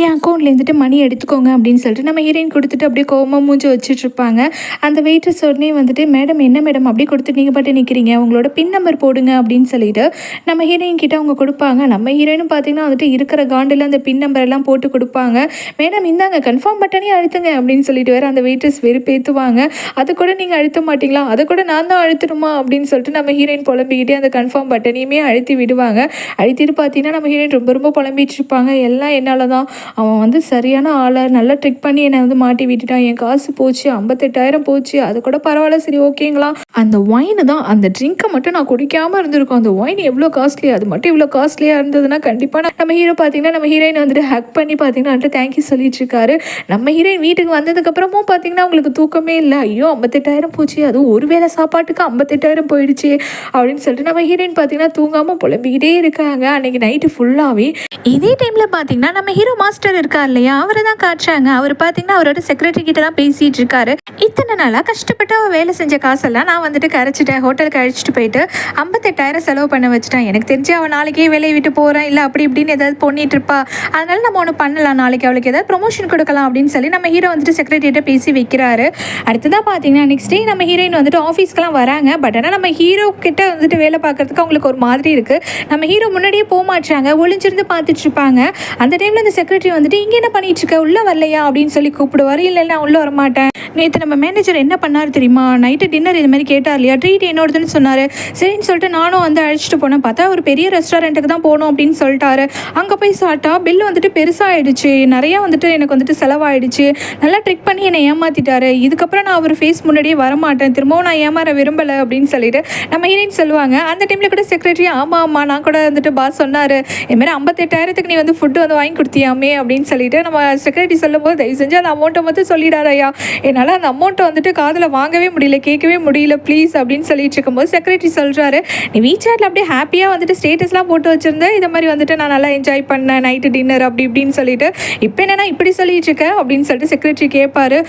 என் அக்கௌண்ட்லேருந்துட்டு மணி எடுத்துக்கோங்க அப்படின்னு சொல்லிட்டு நம்ம ஹீரோயின் கொடுத்துட்டு அப்படியே கோவமாக மூஞ்சி வச்சுட்டு இருப்பாங்க. அந்த வெயிட்டர்ஸ் உடனே வந்துட்டு மேடம் என்ன மேடம் அப்படி கொடுத்துட்டு நீங்கள் பாட்டு நிற்கிறீங்க, உங்களோட பின் நம்பர் போடுங்க அப்படின்னு சொல்லிட்டு நம்ம ஹீரோயின் கிட்ட அவங்க கொடுப்பாங்க. நம்ம ஹீரோயினும் பார்த்தீங்கன்னா வந்துட்டு இருக்கிற காண்டில் அந்த பின் நம்பர் எல்லாம் போட்டு கொடுப்பாங்க. மேடம் இந்தாங்க கன்ஃபார்ம் பட்டனே அழுத்துங்க அப்படின்னு சொல்லிட்டு வேறு அந்த வெயிட்டர்ஸ் வெறுப்பேற்றுவாங்க. அதை கூட நீங்கள் அழுத்த மாட்டிங்களா, அதை கூட நான் தான் அழுத்தணுமா அப்படின்னு சொல்லிட்டு நம்ம ஹீரோயின் புலம்பிக்கிட்டே அந்த கன்ஃபார்ம் பட்டனையுமே அழுத்தி விடுவாங்க. அழுத்திட்டு பார்த்தீங்கன்னா நம்ம ஹீரோயின் ரொம்ப ரொம்ப புலம்பிட்டு இருப்பாங்க. எல்லாம் என்னால் தான், அவன் வந்து சரியான ஆளை நல்லா ட்ரிக் பண்ணி என்னை வந்து மாட்டி விட்டுட்டான், என் காசு போச்சு, 58,000 போச்சு, அது கூட பரவாயில்ல சரி ஓகேங்களா, அந்த ஒயின் தான், அந்த ட்ரிங்கை மட்டும் நான் குடிக்காமல் இருந்திருக்கோம், அந்த ஒயின் எவ்வளோ காஸ்ட்லி, அது மட்டும் இவ்வளோ காஸ்ட்லியாக இருந்ததுன்னா கண்டிப்பாக நம்ம ஹீரோ பார்த்தீங்கன்னா நம்ம ஹீரோயின் வந்துட்டு ஹக் பண்ணி பார்த்தீங்கன்னா தேங்க்யூ சொல்லிட்டு இருக்காரு. நம்ம ஹீரோயின் வீட்டுக்கு வந்ததுக்கப்புறமும் பார்த்தீங்கன்னா உங்களுக்கு தூக்கமே இல்லை, ஐயோ 58,000 போச்சு, அதுவும் ஒரு வேளை சாப்பாட்டுக்கு 58,000 போயிடுச்சு அப்படின்னு சொல்லிட்டு நம்ம ஹீரோயின் பார்த்தீங்கன்னா தூங்காமல் புலம்பிக்கிட்டே இருக்காங்க அன்னைக்கு நைட்டு ஃபுல்லாகவே. இதே டைமில் பார்த்தீங்கன்னா நம்ம ஹீரோ மாஸ்டர் இருக்கார் இல்லையா, அவரை தான் காட்டுறாங்க. அவர் பார்த்தீங்கன்னா அவரோட செக்ரட்டரி கிட்ட தான் பேசிகிட்டு இருக்காரு. இத்தனை நாளாக கஷ்டப்பட்டு அவள் வேலை செஞ்ச காசெல்லாம் நான் வந்துட்டு கரைச்சிட்டேன், ஹோட்டலுக்கு அழைச்சிட்டு போயிட்டு 58,000 செலவு பண்ண வச்சுட்டேன், எனக்கு தெரிஞ்சு அவள் நாளைக்கே வேலையை விட்டு போகிறேன் இல்லை அப்படி இப்படின்னு ஏதாவது பண்ணிட்டு இருப்பா, அதனால நம்ம ஒன்று பண்ணலாம், நாளைக்கு அவளுக்கு ஏதாவது ப்ரொமோஷன் கொடுக்கலாம் அப்படின்னு சொல்லி நம்ம ஹீரோ வந்துட்டு செக்ரட்டரிகிட்ட பேசி வைக்கிறாரு. அடுத்ததான் பார்த்தீங்கன்னா நெக்ஸ்ட் டே நம்ம ஹீரோயின் வந்துட்டு ஆஃபீஸ்க்கெலாம் வராங்க. பட் ஆனால் நம்ம ஹீரோ கிட்ட வந்துட்டு வேலை பார்க்கறதுக்கு அவங்களுக்கு ஒரு மாதிரி இருக்குது. நம்ம ஹீரோ முன்னாடியே போக மாட்டாங்க, ஒளிஞ்சிருந்து பார்த்துட்டு இருப்பாங்க. அந்த டைமில் அந்த செக்ரட்டரி வந்துட்டு இங்கே என்ன பண்ணிட்டு இருக்க, உள்ளே வரலையா அப்படின்னு சொல்லி கூப்பிடுவார். இல்லை நான் உள்ளே வரமாட்டேன், நேற்று நம்ம மேனேஜர் என்ன பண்ணார் தெரியுமா, நைட்டு டின்னர் இது மாதிரி கேட்டார் இல்லையா, ட்ரீட் என்னோடதுன்னு சொன்னார், சரின்னு சொல்லிட்டு நானும் வந்து அழைச்சிட்டு போனேன், பார்த்தா ஒரு பெரிய ரெஸ்டாரண்ட்டுக்கு தான் போகணும் அப்படின்னு சொல்லிட்டாரு. அங்கே போய் சாப்பிட்டா பில் வந்துட்டு பெருசாகிடுச்சு, நிறையா வந்துட்டு எனக்கு வந்துட்டு செலவாயிடுச்சு, நல்லா ட்ரிக் பண்ணி என்னை ஏமாற்றிட்டாரு, இதுக்கப்புறம் நான் அவர் ஃபேஸ் முன்னாடியே வரமாட்டேன், திரும்பவும் நான் ஏமாற விரும்பலை அப்படின்னு சொல்லிட்டு நம்ம ஹீரோயின் சொல்லுவாங்க. அந்த டைமில் கூட செக்ரட்டரி ஆமாம் நான் கூட வந்துட்டு பாஸ் சொன்னார், இதுமாதிரி 58,000 நீ வந்து ஃபுட்டு வந்து வாங்கி கொடுத்தியாமே அப்படின்னு சொல்லிட்டு நம்ம செக்ரட்டரி சொல்லும்போது தயவு செஞ்சு அந்த அமௌண்ட்டை மட்டும் சொல்லிடாரையா, என்னால் அந்த அமௌண்ட்டை வந்துட்டு காதில் வாங்கவே முடியல, கேட்கவே முடியல ப்ளீஸ் அப்படின்னு சொல்லிட்டு இருக்கும்போது செக்ரட்டரி சொல்கிறாரு, நீ வீச்சாட்டில் அப்படியே ஹாப்பியாக வந்துட்டு ஸ்டேட்டஸ்லாம் போட்டு வச்சுருந்தேன், இதை மாதிரி வந்துட்டு நான் நல்லா என்ஜாய் பண்ணேன் நைட்டு டின்னர் அப்படி இப்படின்னு சொல்லிட்டு, இப்போ என்னன்னா இப்படி சொல்லிட்டு இருக்கேன் அப்படின்னு சொல்லிட்டு செக்ரட்டரி கேட்பாரு.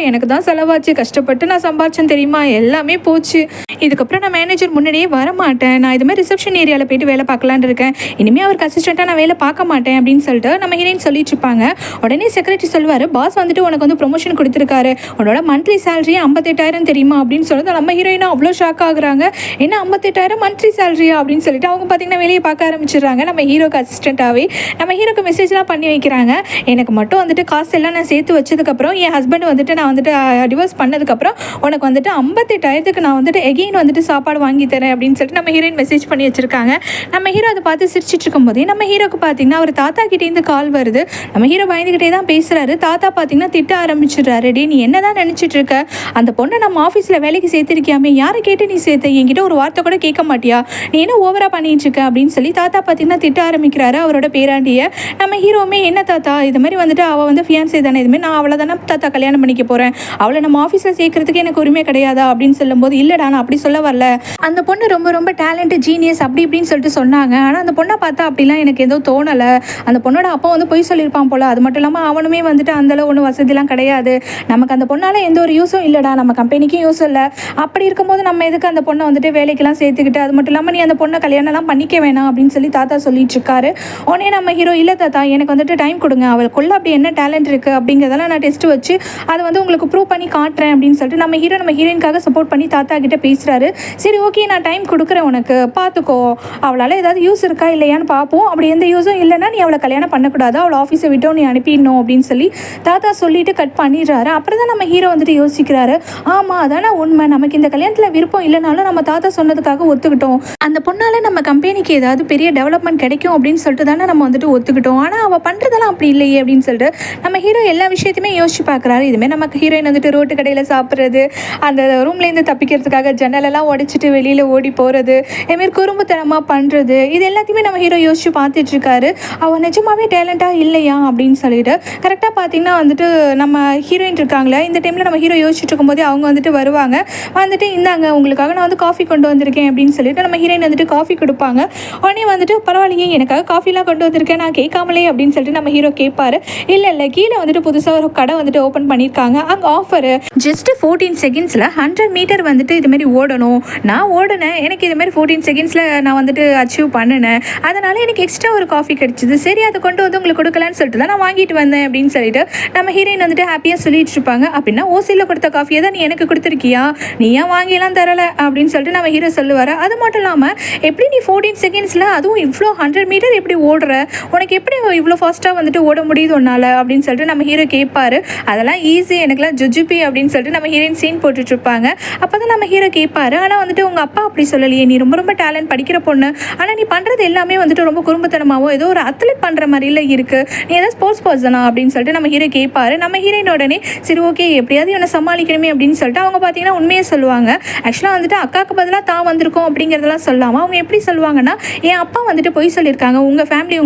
எனக்கு தான் செலவாச்சு, கஷ்டப்பட்டு நான் சம்பாதிச்சேன் தெரியுமா, எல்லாமே போச்சு, இதுக்கப்புறம் நான் மேனேஜர் முன்னாடியே வரமாட்டேன், நான் இது மாதிரி ரிசப்ஷன் ஏரியாவில் போயிட்டு வேலை பார்க்கலான்னு இருக்கேன், இனிமேல் அவருக்கு அசிஸ்டண்ட்டாக நான் வேலை பார்க்க மாட்டேன் அப்படின்னு சொல்லிட்டு நம்ம ஹீரோயின் சொல்லிட்டு இருப்பாங்க. உடனே செக்ரட்டரி சொல்லுவார், பாஸ் வந்துட்டு உனக்கு வந்து ப்ரொமோஷன் கொடுத்துருக்காரு, உன்னோட மந்த்லி சேலரி 58,000 தெரியுமா அப்படின்னு சொல்லிட்டு நம்ம ஹீரோயினா அவ்வளோ ஷாக் ஆகுறாங்க. என்ன 58,000 மந்த்லி சேலரியா அப்படின்னு சொல்லிட்டு அவங்க பார்த்தீங்கன்னா வேலையை பார்க்க ஆரம்பிச்சிடுறாங்க. நம்ம ஹீரோக்கு அசிஸ்டண்ட்டாகவே நம்ம ஹீரோக்கு மெசேஜ்லாம் பண்ணி வைக்கிறாங்க. எனக்கு மட்டும் வந்துட்டு காசு எல்லாம் நான் சேர்த்து வச்சதுக்கப்புறம் என் ஹஸ்பண்ட் வந்துட்டு நான் வந்துட்டு டிவோர்ஸ் பண்ணதுக்கப்புறம் உனக்கு வந்துட்டு 58,000 நான் வந்துட்டு எகெயின் வந்துட்டு சாப்பாடு வாங்கி தரேன் அப்படின்னு சொல்லிட்டு நம்ம ஹீரோயின் மெசேஜ் பண்ணி வச்சிருக்காங்க. நம்ம ஹீரோ அதை பார்த்து சிரிச்சிட்டு இருக்கும்போதே நம்ம ஹீரோக்கு பார்த்தீங்கன்னா அவர் தாத்தா கிட்டேருந்து கால் வருது. நம்ம ஹீரோ பயந்துக்கிட்டே தான் பேசுகிறாரு. தாத்தா பார்த்தீங்கன்னா திட்ட ஆரம்பிச்சிடுறாரு, டே நீ என்ன தான் நினச்சிட்டு இருக்க, அந்த பொண்ணை நம்ம ஆஃபீஸில் வேலைக்கு சேர்த்துருக்கியாமே, யாரை கேட்டு நீ சேர்த்த, என்கிட்ட ஒரு வார்த்தை கூட கேட்க மாட்டியா, நீ என்ன ஓவராக பண்ணிட்டு இருக்க அப்படின்னு சொல்லி தாத்தா பார்த்தீங்கன்னா திட்ட ஆரம்பிக்கிறாரு அவரோட பேராண்டியை. நம்ம ஹீரோவுமே என்ன தாத்தா இது மாதிரி வந்துட்டு அவள் வந்து ஃபியான்சே தானே, இதுமாதிரி நான் அவளை தானே தாத்தா கல்யாணம் பண்ணிக்க போகிறேன், அவளை நம்ம ஆஃபீஸில் சேர்க்கறதுக்கு எனக்கு உரிமை கிடையாதா அப்படின்னு சொல்லும்போது, இல்லைடா நான் அப்படி சொல்ல வரல, அந்த பொண்ணு ரொம்ப ரொம்ப டேலண்ட் ஜீனியஸ் அப்படி இப்படின்னு சொல்லிட்டு சொன்னாங்க. ஆனால் அந்த பொண்ணை பார்த்தா அப்படிலாம் எனக்கு எதுவும் தோணலை, அந்த பொண்ணோட அப்பா வந்து பொய் சொல்லியிருப்பான் போல், அது மட்டும் இல்லாமல் அவனுமே வந்துட்டு அந்தளவு ஒன்றும் வசதிலாம் கிடையாது, நமக்கு அந்த பொண்ணால் எந்த ஒரு யூஸும் இல்லைடா, நம்ம கம்பெனிக்கும் யூஸ் இல்லை, அப்படி இருக்கும்போது நம்ம எதுக்கு அந்த பொண்ணை வந்துட்டு வேலைக்கெல்லாம் சேர்த்துக்கிட்டு, அது மட்டும் இல்லாமல் நீ அந்த பொண்ணை கல்யாணம்லாம் பண்ணிக்க வேணாம் அப்படின்னு சொல்லி தாத்தா சொல்லிட்டு இருக்காரு. உடனே நம்ம ஹீரோ, இல்லை தாத்தா எனக்கு வந்துட்டு டைம் கொடுங்க, அவளுக்குள்ள அப்படி என்ன டேலண்ட் இருக்குது அப்படிங்கிறதெல்லாம் நான் டெஸ்ட் வச்சு அதை வந்து உங்களுக்கு ப்ரூவ் பண்ணி காட்டுறேன் அப்படின்னு சொல்லிட்டு நம்ம ஹீரோயினுக்காக சப்போர்ட் பண்ணி தாத்தா கிட்ட பேசுகிறாரு. சரி ஓகே நான் டைம் கொடுக்குறேன் உனக்கு, பார்த்துக்கோ, அவளால் ஏதாவது யூஸ் இருக்கா இல்லையான்னு பார்ப்போம், அப்படி எந்த யூஸும் இல்லைன்னா நீ அவளை கல்யாணம் பண்ணக்கூடாது, அவளை ஆஃபீஸை விட்டோ நீ அனுப்பிடணும் அப்படின்னு சொல்லி தாத்தா சொல்லிட்டு கட் பண்ணிடுறாரு. அப்புறம் தான் நம்ம ஹீரோ வந்துட்டு யோசிக்கிறாரு, ஆமாம் அதான உண்மை, நமக்கு இந்த கல்யாணத்தில் விருப்பம் இல்லைனாலும் நம்ம தாத்தா சொன்னதுக்காக ஒத்துக்கிட்டோம், அந்த பொண்ணால் நம்ம கம்பெனிக்கு ஏதாவது பெரிய டெவலப்மெண்ட் கிடைக்கும் அப்படின்னு சொல்லிட்டு தானே நம்ம வந்துட்டு ஒத்துக்கிட்டோம், ஆனால் அவள் பண்ணுறதெல்லாம் அப்படி இல்லையே அப்படின்னு சொல்லிட்டு நம்ம ஹீரோ எல்லா விஷயத்தையுமே யோசிச்சு பார்க்குறாரு. இதுமாதிரி நமக்கு ஹீரோயின் வந்துட்டு ரோட்டு கடையில் சாப்பிட்றது, அந்த ரூம்லேருந்து தப்பிக்கிறதுக்காக ஜன்னலெல்லாம் உடைச்சிட்டு வெளியில் ஓடி போகிறது, இதுமாரி குறும்புத்தனமாக பண்ணுறது, இது எல்லாத்தையுமே நம்ம ஹீரோ யோசிச்சு பார்த்துட்ருக்காரு. அவள் நிஜமாவே டேலண்ட்டாக இல்லையா அப்படின்னு சொல்லிட்டு கரெக்டாக பார்த்தீங்கன்னா வந்துட்டு நம்ம ஹீரோயின் இருக்காங்களே, இந்த டைமில் நம்ம ஹீரோ யோசிச்சுட்டு இருக்கும்போதே அவங்க வந்துட்டு வருவாங்க, வந்துட்டு இந்தாங்க உங்களுக்காக நான் வந்து காஃபி கொண்டு வந்திருக்கேன் அப்படின்னு சொல்லிட்டு நம்ம ஹீரோயின் வந்துட்டு காஃபி கொடுப்பாங்க. உடனே வந்துட்டு பரவாயில்லையே எனக்காக காஃபிலாம் கொண்டு வந்திருக்கேன் நான் கேட்காமலே அப்படின்னு சொல்லிட்டு நம்ம ஹீரோ கேட்பாரு. இல்லை கீழே வந்துட்டு புதுசாக ஒரு கடை வந்துட்டு ஓப்பன் பண்ணியிருக்காங்க, அங்கே ஆஃபரு ஜஸ்ட் 14 செகண்ட்ஸில் 100 மீட்டர் வந்துட்டு இதுமாரி ஓடணும், நான் ஓடினேன், எனக்கு இதுமாரி 14 செகண்ட்ஸில் நான் வந்துட்டு அச்சீவ் பண்ணினேன், அதனால் எனக்கு எக்ஸ்ட்ரா ஒரு காஃபி கிடச்சிது, சரி அதை கொண்டு வந்து உங்களுக்கு கொடுக்கலான்னு சொல்லிட்டு தான் நான் வாங்கிட்டு வந்தேன் அப்படின்னு சொல்லிட்டு நம்ம ஹீரோயின் வந்துட்டு ஹாப்பியாக சொல்லிட்டு இருப்பாங்க. அப்படின்னா ஓசியில் கொடுத்த காஃபியை தான் நீ எனக்கு கொடுத்துருக்கியா, நீ ஏன் வாங்கியெல்லாம் தரலை அப்படின்னு சொல்லிட்டு நம்ம ஹீரோ சொல்லுவார். அது மட்டும் இல்லாமல் எப்படி நீ 14 செகண்ட்ஸில் அதுவும் இவ்வளோ 100 மீட்டர் எப்படி ஓடுற, உனக்கு எப்படி இவ்வளோ ஃபாஸ்ட்டாக வந்துட்டு ஓட முடியுது ஒன்றால் அப்படின்னு சொல்லிட்டு நம்ம ஹீரோ கேட்பாரு. அதெல்லாம் ஈஸி, எனக்குலாம் ஜுஜுபி அப்படின்னு சொல்லிட்டு நம்ம ஹீரோயின் சீன் போட்டுட்ருப்பாங்க. அப்போ தான் நம்ம ஹீரோ கேட்பாரு, ஆனால் வந்துட்டு உங்கள் அப்பா அப்படி சொல்லலையே, நீ ரொம்ப ரொம்ப டேலண்ட் படிக்கிற பொண்ணு, ஆனால் நீ பண்ணுறது எல்லாமே வந்துட்டு ரொம்ப குறும்புத்தனமாகவும் ஏதோ ஒரு அத்லெட் பண்ணுற மாதிரில இருக்குது, நீ ஏதாவது ஸ்போர்ட்ஸ் பர்சனா அப்படின்னு சொல்லிட்டு நம்ம ஹீரோ கேட்பாரு. நம்ம ஹீரோயின் உடனே சரி ஓகே எப்படியாவது இவனை சமாளிக்கணுமே அப்படின்னு சொல்லிட்டு அவங்க பார்த்தீங்கன்னா உண்மையை சொல்லுவாங்க. ஆக்சுவலாக வந்துட்டு அக்காவுக்கு பதிலாக தான் வந்திருக்கோம் அப்படிங்கிறதெல்லாம் சொல்லாமல் அவங்க எப்படி சொல்லுவாங்கன்னா, என் அப்பா வந்துட்டு பொய் சொல்லியிருக்காங்க, உங்கள் ஃபேமிலி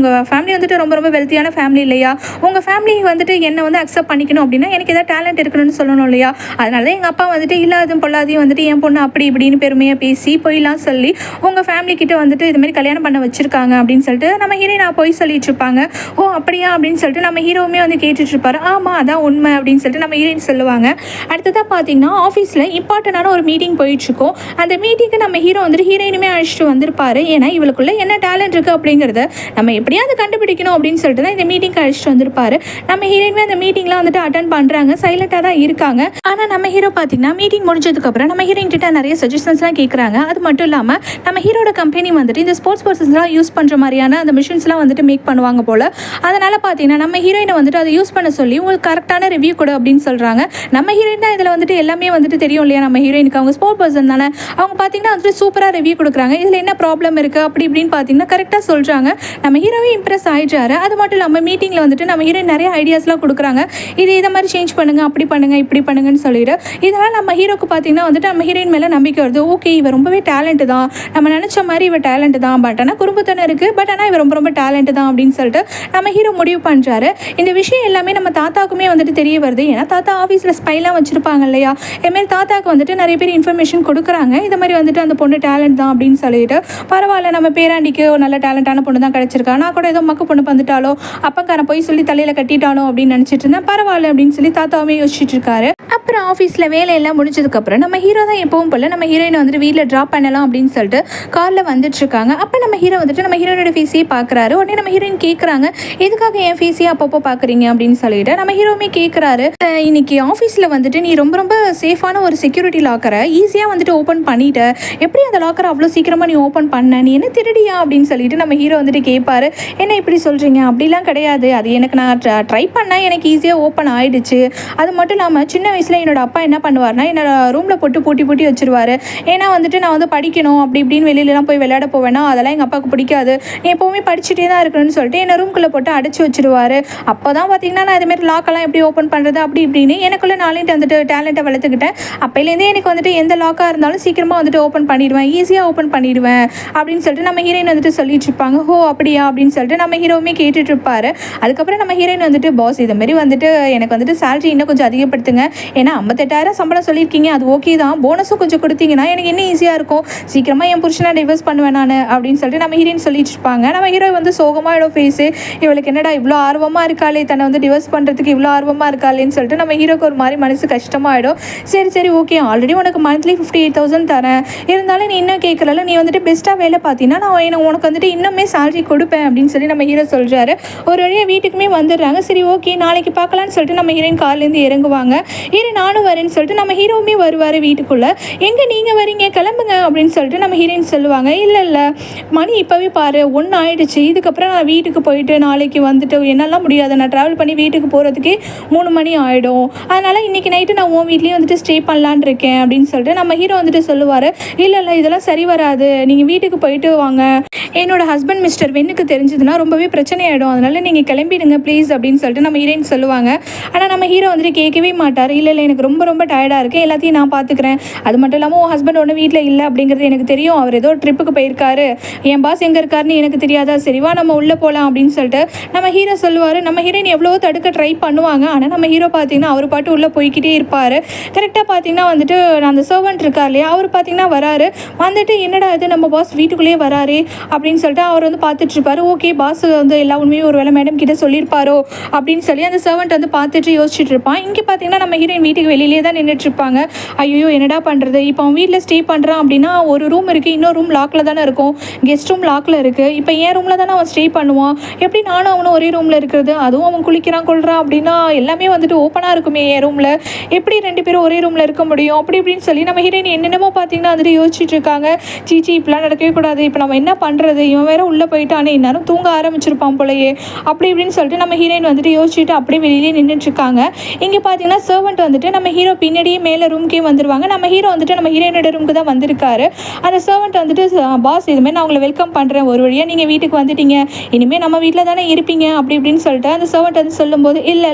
வந்துட்டு ரொம்ப ரொம்ப வெல்த்தியான ஃபேமிலி இல்லையா, உங்கள் ஃபேமிலி வந்துட்டு என்னை வந்து அக்செப்ட் பண்ணிக்கணும் அப்படின்னா எனக்கு ஏதாவது டேலண்ட் இருக்கணும்னு சொல்லணும் இல்லையா, அதனால தான் எங்கள் அப்பா வந்துட்டு இல்லாதும் பொல்லாதையும் வந்துட்டு என் பொண்ணு அப்படி இப்படின்னு பெருமையாக பேசி பொய்லாம் சொல்லி உங்கள் ஃபேமிலி கிட்ட வந்துட்டு இதுமாதிரி கல்யாணம் பண்ண வச்சுருக்காங்க அப்படின்னு சொல்லிட்டு நம்ம ஹீரோ நான் பொய் சொல்லிட்டு இருப்பாங்க. ஓ அப்படியா அப்படின்னு சொல்லிட்டு நம்ம ஹீரோவுமே வந்து கேட்டுட்ருப்பாரு. ஆமாம் அதான் உண்மை அப்படின்னு சொல்லிட்டு நம்ம ஹீரோயின் சொல்லுவாங்க. அடுத்ததாக பார்த்தீங்கன்னா ஆஃபீஸில் இம்பார்ட்டண்டான ஒரு மீட்டிங் போயிட்டுருக்கோம். அந்த மீட்டிங்க்கு நம்ம ஹீரோ வந்துட்டு ஹீரோயினுமே அழைச்சிட்டு வந்திருப்பாரு. ஏன்னா இவளுக்குள்ளே என்ன டேலண்ட் இருக்குது அப்படிங்கிறத நம்ம எப்படியாவது கண்டுபிடிக்கணும் அப்படின்னு சொல்லிட்டு தான் இந்த மீட்டிங்க்கு அழைச்சிட்டு வந்திருப்பாரு. நம்ம ஹீரோயினுமே அந்த மீட்டிங்லாம் வந்துட்டு அட்டன் பண்ணுறாங்க, சைலண்டாக தான் இருக்காங்க. ஆனால் நம்ம ஹீரோ பார்த்தீங்கன்னா மீட்டிங் முடிஞ்சதுக்கப்புறம் நம்ம ஹீரோயின் கிட்ட நிறைய சஜஷன்ஸ்லாம் கேட்குறாங்க. அது மட்டும் இல்லாமல் நம்ம ஹீரோட கம்பெனி வந்துட்டு இந்த ஸ்போர்ட்ஸ் பர்சன்ஸ்லாம் யூஸ் பண்ணுற மாதிரியான அந்த மிஷின்ஸ்லாம் வந்துட்டு மேக் பண்ணுவாங்க போல். அதனால் பார்த்தீங்கன்னா நம்ம ஹீரோயினை வந்துட்டு அதை யூஸ் பண்ண சொல்லி உங்களுக்கு கரெக்டான ரிவ்யூ கொடு அப்படின்னு சொல்கிறாங்க. நம்ம ஹீரோயின் தான் இதில் வந்துட்டு எல்லாமே வந்துட்டு தெரியும் இல்லையா, நம்ம ஹீரோயினுக்கு அவங்க ஸ்போர்ட் பர்சன் தானே, அவங்க பார்த்தீங்கன்னா வந்துட்டு சூப்பராக ரிவ்யூ கொடுக்குறாங்க, இதில் என்ன ப்ராப்ளம் இருக்குது அப்படி இப்படின்னு பார்த்தீங்கன்னா கரெக்டாக சொல்கிறாங்க. நம்ம ஹீரோவே இம்ப்ரெஸ் ஆகிடுறாரு. அது மட்டும் இல்லாமல் மீட்டிங்கில் வந்துட்டு நம்ம ஹீரோயின் நிறைய ஐடியாஸ்லாம் கொடுக்குறாங்க, இதை மாதிரி சேஞ்ச் பண்ணுங்கள், அப்படி பண்ணுங்கள், இப்படி பண்ணுங்கன்னு சொல்லிட்டு. இதனால் நம்ம ஹீரோக்கு பார்த்தீங்கன்னா வந்துட்டு நம்ம ஹீரோயின் மேலே நம்பிக்கை வருது. ஓகே இவ ரொம்பவே டேலண்ட் தான், நம்ம நினச்ச மாதிரி இவ டேலண்ட் தான், பட் ஆனால் குறும்புத்தனம் இருக்குது, பட் ஆனால் இவ ரொம்ப ரொம்ப டேலண்ட் தான் அப்படின்னு சொல்லிட்டு நம்ம ஹீரோ முடிவு பண்ணுறாரு. இந்த விஷயம் எல்லாமே நம்ம தாத்தாக்குமே வந்துட்டு தெரிய வருது. ஏன்னா தாத்தா ஆஃபீஸில் ஸ்பைலாம் வச்சுருப்பாங்க இல்லையா, இதுமாரி தாத்தாக்கு வந்துட்டு நிறைய பேர் இன்ஃபர்மேஷன் கொடுக்குறாங்க, இது மாதிரி வந்துட்டு அந்த பொண்ணு டேலண்ட் தான் அப்படின்னு சொல்லிட்டு. பரவாயில்ல நம்ம பேராண்டிக்கு ஒரு நல்ல டேலண்டான பொண்ணு தான் கிடச்சிருக்கா, நான் கூட ஏதோ மக்க பொண்ணு வந்துட்டாலோ அப்பக்காரன் போய் சொல்லி தலையில் கட்டிட்டானோ அப்படின்னு நினச்சிட்டு இருந்தேன், பரவாயில்ல அப்படின்னு சொல்லி தாத்தாவுமே யோசிச்சுட்டு இருக்காரு. அப்புறம் ஆஃபீஸில் வேலையெல்லாம் முடிஞ்சதுக்கப்புறம் நம்ம ஹீரோ தான் எப்பவும் போல் நம்ம ஹீரோயினை வந்துட்டு வீட்டில் ட்ராப் பண்ணலாம் அப்படின்னு சொல்லிட்டு காரில் வந்துட்டுருக்காங்க. அப்போ நம்ம ஹீரோ வந்துட்டு நம்ம ஹீரோனோட ஃபேஸையே பார்க்குறாரு. உடனே நம்ம ஹீரோயின் கேட்குறாங்க, எதுக்காக என் ஃபேஸையே அப்பப்போ பார்க்குறீங்க அப்படின்னு சொல்லிட்டு. நம்ம ஹீரோவுமே கேட்குறாரு, இன்னைக்கு ஆஃபீஸில் வந்துட்டு நீ ரொம்ப ரொம்ப சேஃபான ஒரு செக்யூரிட்டி லாக்கரை ஈஸியாக வந்துட்டு ஓப்பன் பண்ணிட்ட, எப்படி அந்த லாக்கரை அவ்வளோ சீக்கிரமாக நீ ஓப்பன் பண்ண, நீ என்ன திருடியா அப்படின்னு சொல்லிட்டு நம்ம ஹீரோ வந்துட்டு கேட்பாரு. என்ன இப்படி சொல்கிறீங்க, அப்படிலாம் கிடையாது, அது எனக்கு நான் ட்ரை பண்ணால் எனக்கு ஈஸியாக ஓப்பன் ஆகிடுச்சு. அது மட்டும் இல்லாமல் சின்ன வயசில் என்னோட அப்பா என்ன பண்ணுவார்னா என்னோட ரூமில் போட்டு பூட்டி வச்சுருவார். ஏன்னா வந்துட்டு நான் வந்து படிக்கணும் அப்படி இப்படின்னு வெளியிலலாம் போய் விளையாட போவேன்னா அதெல்லாம் எங்கள் அப்பாவுக்கு பிடிக்காது, நீ எப்போவுமே படிச்சுட்டே தான் இருக்கணும்னு சொல்லிட்டு என்னை ரூம்குள்ளே போட்டு அடைச்சி வச்சுருவார். அப்போ தான் பார்த்தீங்கன்னா நான் இதுமாரி லாக்கெல்லாம் எப்படி ஓப்பன் பண்ணுறது அப்படி இப்படின்னு எனக்குள்ளே நாலேஜ் வந்துட்டு டேலண்ட்டை வளர்த்துக்கிட்டேன். அப்போலேருந்தே எனக்கு வந்துட்டு எந்த லாக் லாக்காக இருந்தாலும் சீக்கிரமாக வந்துட்டு ஓப்பன் பண்ணிடுவேன், ஈஸியாக ஓப்பன் பண்ணிடுவேன் அப்படின்னு சொல்லிட்டு நம்ம ஹீரோயின் வந்துட்டு சொல்லிட்டு இருப்பாங்க. ஹோ அப்படியா அப்படின்னு சொல்லிட்டு நம்ம ஹீரோவுமே கேட்டுட்டு இருப்பாரு. அதுக்கப்புறம் நம்ம ஹீரோயின் வந்துட்டு பாஸ் இது மாதிரி வந்துட்டு எனக்கு வந்துட்டு சேலரி இன்னும் கொஞ்சம் அதிகப்படுத்துங்க, ஏன்னா 58,000 சம்பளம் சொல்லியிருக்கீங்க, அது ஓகே தான், போனஸும் கொஞ்சம் கொடுத்தீங்கன்னா எனக்கு இன்னும் ஈஸியாக இருக்கும், சீக்கிரமாக என் புருஷனை டிவோர்ஸ் பண்ணுவேன் நான் அப்படின்னு சொல்லிட்டு நம்ம ஹீரோயின் சொல்லிட்டு இருப்பாங்க. நம்ம ஹீரோ வந்து சோகமாக ஃபேஸு, இவளுக்கு என்னடா இவ்வளோ ஆர்வமாக இருக்காளே, தன்னை வந்து டிவோர்ஸ் பண்ணுறதுக்கு இவ்வளோ ஆர்வமாக இருக்காளேன்னு சொல்லிட்டு நம்ம ஹீரோக்கு ஒரு மாதிரி மனசு கஷ்டமாயிடும். சரி சரி ஓகே, ஆல்ரெடி உனக்கு மந்த்லி 58,000 தரேன், இருந்தாலும் நீ இன்னும் கேட்கல, நீ வந்துட்டு பெஸ்ட்டாக வேலை பார்த்தீங்கன்னா நான் உனக்கு வந்துட்டு இன்னுமே சேலரி கொடுப்பேன் அப்படின்னு சொல்லி நம்ம ஹீரோ சொல்கிறாரு. ஒரு வழியாக வீட்டுக்குமே வந்துடுறாங்க. சரி ஓகே நாளைக்கு பார்க்கலான்னு சொல்லிட்டு நம்ம ஹீரோயின் கார்லேருந்து இறங்குவாங்க. நானும் வரேன்னு சொல்லிட்டு நம்ம ஹீரோவுமே வருவார் வீட்டுக்குள்ளே. எங்கே நீங்கள் வரீங்க, கிளம்புங்க அப்படின்னு சொல்லிட்டு நம்ம ஹீரோயின் சொல்லுவாங்க. இல்லை மணி இப்போவே பாரு 1 ஆயிடுச்சு, இதுக்கப்புறம் நான் வீட்டுக்கு போயிட்டு நாளைக்கு வந்துட்டு என்னெல்லாம் முடியாது, நான் ட்ராவல் பண்ணி வீட்டுக்கு போகிறதுக்கே 3 மணி ஆகிடும், அதனால் இன்றைக்கி நைட்டு நான் உன் வீட்லேயும் வந்துட்டு ஸ்டே பண்ணலான் இருக்கேன் அப்படின்னு சொல்லிட்டு நம்ம ஹீரோ வந்துட்டு சொல்லுவார். இல்லை இதெல்லாம் சரி வராது, நீங்கள் வீட்டுக்கு போயிட்டு வாங்க, என்னோட ஹஸ்பண்ட் மிஸ்டர் வெண்ணுக்கு தெரிஞ்சதுன்னா ரொம்பவே பிரச்சனை ஆகிடும், அதனால் நீங்கள் கிளம்பிடுங்க ப்ளீஸ் அப்படின்னு சொல்லிட்டு நம்ம ஹீரோயின் சொல்லுவாங்க. ஆனால் நம்ம ஹீரோ வந்துட்டு கேட்கவே மாட்டார். இல்லை எனக்கு ரொம்ப டயர்டாக இருக்குது, எல்லாத்தையும் நான் பார்த்துக்கிறேன், அது மட்டும் இல்லாமல் உன் ஹஸ்பண்ட் ஒன்றும் வீட்டில் இல்லை அப்படிங்கிறது எனக்கு தெரியும், அவர் ஏதோ ட்ரிப்புக்கு போயிருக்காரு, என் பாஸ் எங்கே இருக்காருன்னு எனக்கு தெரியாதா, சரிவா நம்ம உள்ளே போகலாம் அப்படின்னு சொல்லிட்டு நம்ம ஹீரோ சொல்லுவார். நம்ம ஹீரோயின் எவ்வளோ தடுக்க ட்ரை பண்ணுவாங்க, ஆனால் நம்ம ஹீரோ பார்த்தீங்கன்னா அவர் பாட்டு உள்ளே போய்கிட்டே இருப்பார். கரெக்டாக பார்த்தீங்கன்னா வந்துட்டு அந்த சர்வெண்ட் இருக்கார் இல்லையா, அவர் பார்த்தீங்கன்னா வராரு, வந்துட்டு என்னடா இது நம்ம பாஸ் வீட்டுக்குள்ளேயே வராரு அப்படின்னு சொல்லிட்டு அவர் வந்து பார்த்துட்டு இருப்பார். ஓகே பாஸ் வந்து எல்லா உண்மையும் ஒரு வேளை மேடம் கிட்ட சொல்லியிருப்பாரோ அப்படின்னு சொல்லி அந்த சர்வெண்ட் வந்து பார்த்துட்டு யோசிச்சுட்டு இருப்பான். இங்கே பார்த்தீங்கன்னா நம்ம ஹீரோயின் வீட்டுக்கு வெளியிலே தான் நின்றுட்டு இருப்பாங்க. ஐயோ என்னடா பண்ணுறது, இப்போ அவன் வீட்டில் ஸ்டே பண்ணுறான் அப்படின்னா ஒரு ரூம் இருக்குது, இன்னொரு ரூம் லாக்கில் தானே இருக்கும், கெஸ்ட் ரூம் லாக்கில் இருக்குது, இப்போ என் ரூமில் தானே அவன் ஸ்டே பண்ணுவான், எப்படி நானும் அவனும் ஒரே ரூமில் இருக்கிறது, அதுவும் அவன் குளிக்கிறான் கொள்கிறான் அப்படின்னா எல்லாமே வந்துட்டு ஓப்பனாக இருக்குமே என் ரூமில், எப்படி 2 பேரும் ஒரே ரூமில் இருக்க முடியும் அப்படி இப்படின்னு சொல்லி நம்ம ஹீரோயின் என்னென்னமோ பார்த்தீங்கன்னா வந்துட்டு யோசிச்சுட்டு இருக்காங்க. சீச்சி இப்படிலாம் நடக்கவே கூடாது, இப்போ நம்ம என்ன பண்ணுறது, இவன் வேற உள்ளே போயிட்டானே இந்நேரம் தூங்க ஆரம்பிச்சிருப்பான் போலையே அப்படி இப்படின்னு சொல்லிட்டு நம்ம ஹீரோயின் வந்துட்டு யோசிச்சுட்டு அப்படியே வெளியிலே நின்றுட்டு இருக்காங்க. இங்கே பார்த்தீங்கன்னா சர்வெண்ட் வந்துட்டு நம்ம ஹீரோ பின்னாடியே மேலே ரூம்க்கே வந்துடுவாங்க. நம்ம ஹீரோ வந்துட்டு நம்ம ஹீரோயினோட ரூமுக்கு தான் வந்திருக்காரு. அந்த சர்வெண்ட் வந்துட்டு பாஸ் இதுமாதிரி நான் உங்களை வெல்கம் பண்ணுறேன், ஒரு வழியாக நீங்கள் வீட்டுக்கு வந்துட்டீங்க, இனிமேல் நம்ம வீட்டில் தானே இருப்பீங்க அப்படி இப்படின்னு சொல்லிட்டு அந்த சர்வெண்ட் வந்து சொல்லும்போது இல்லை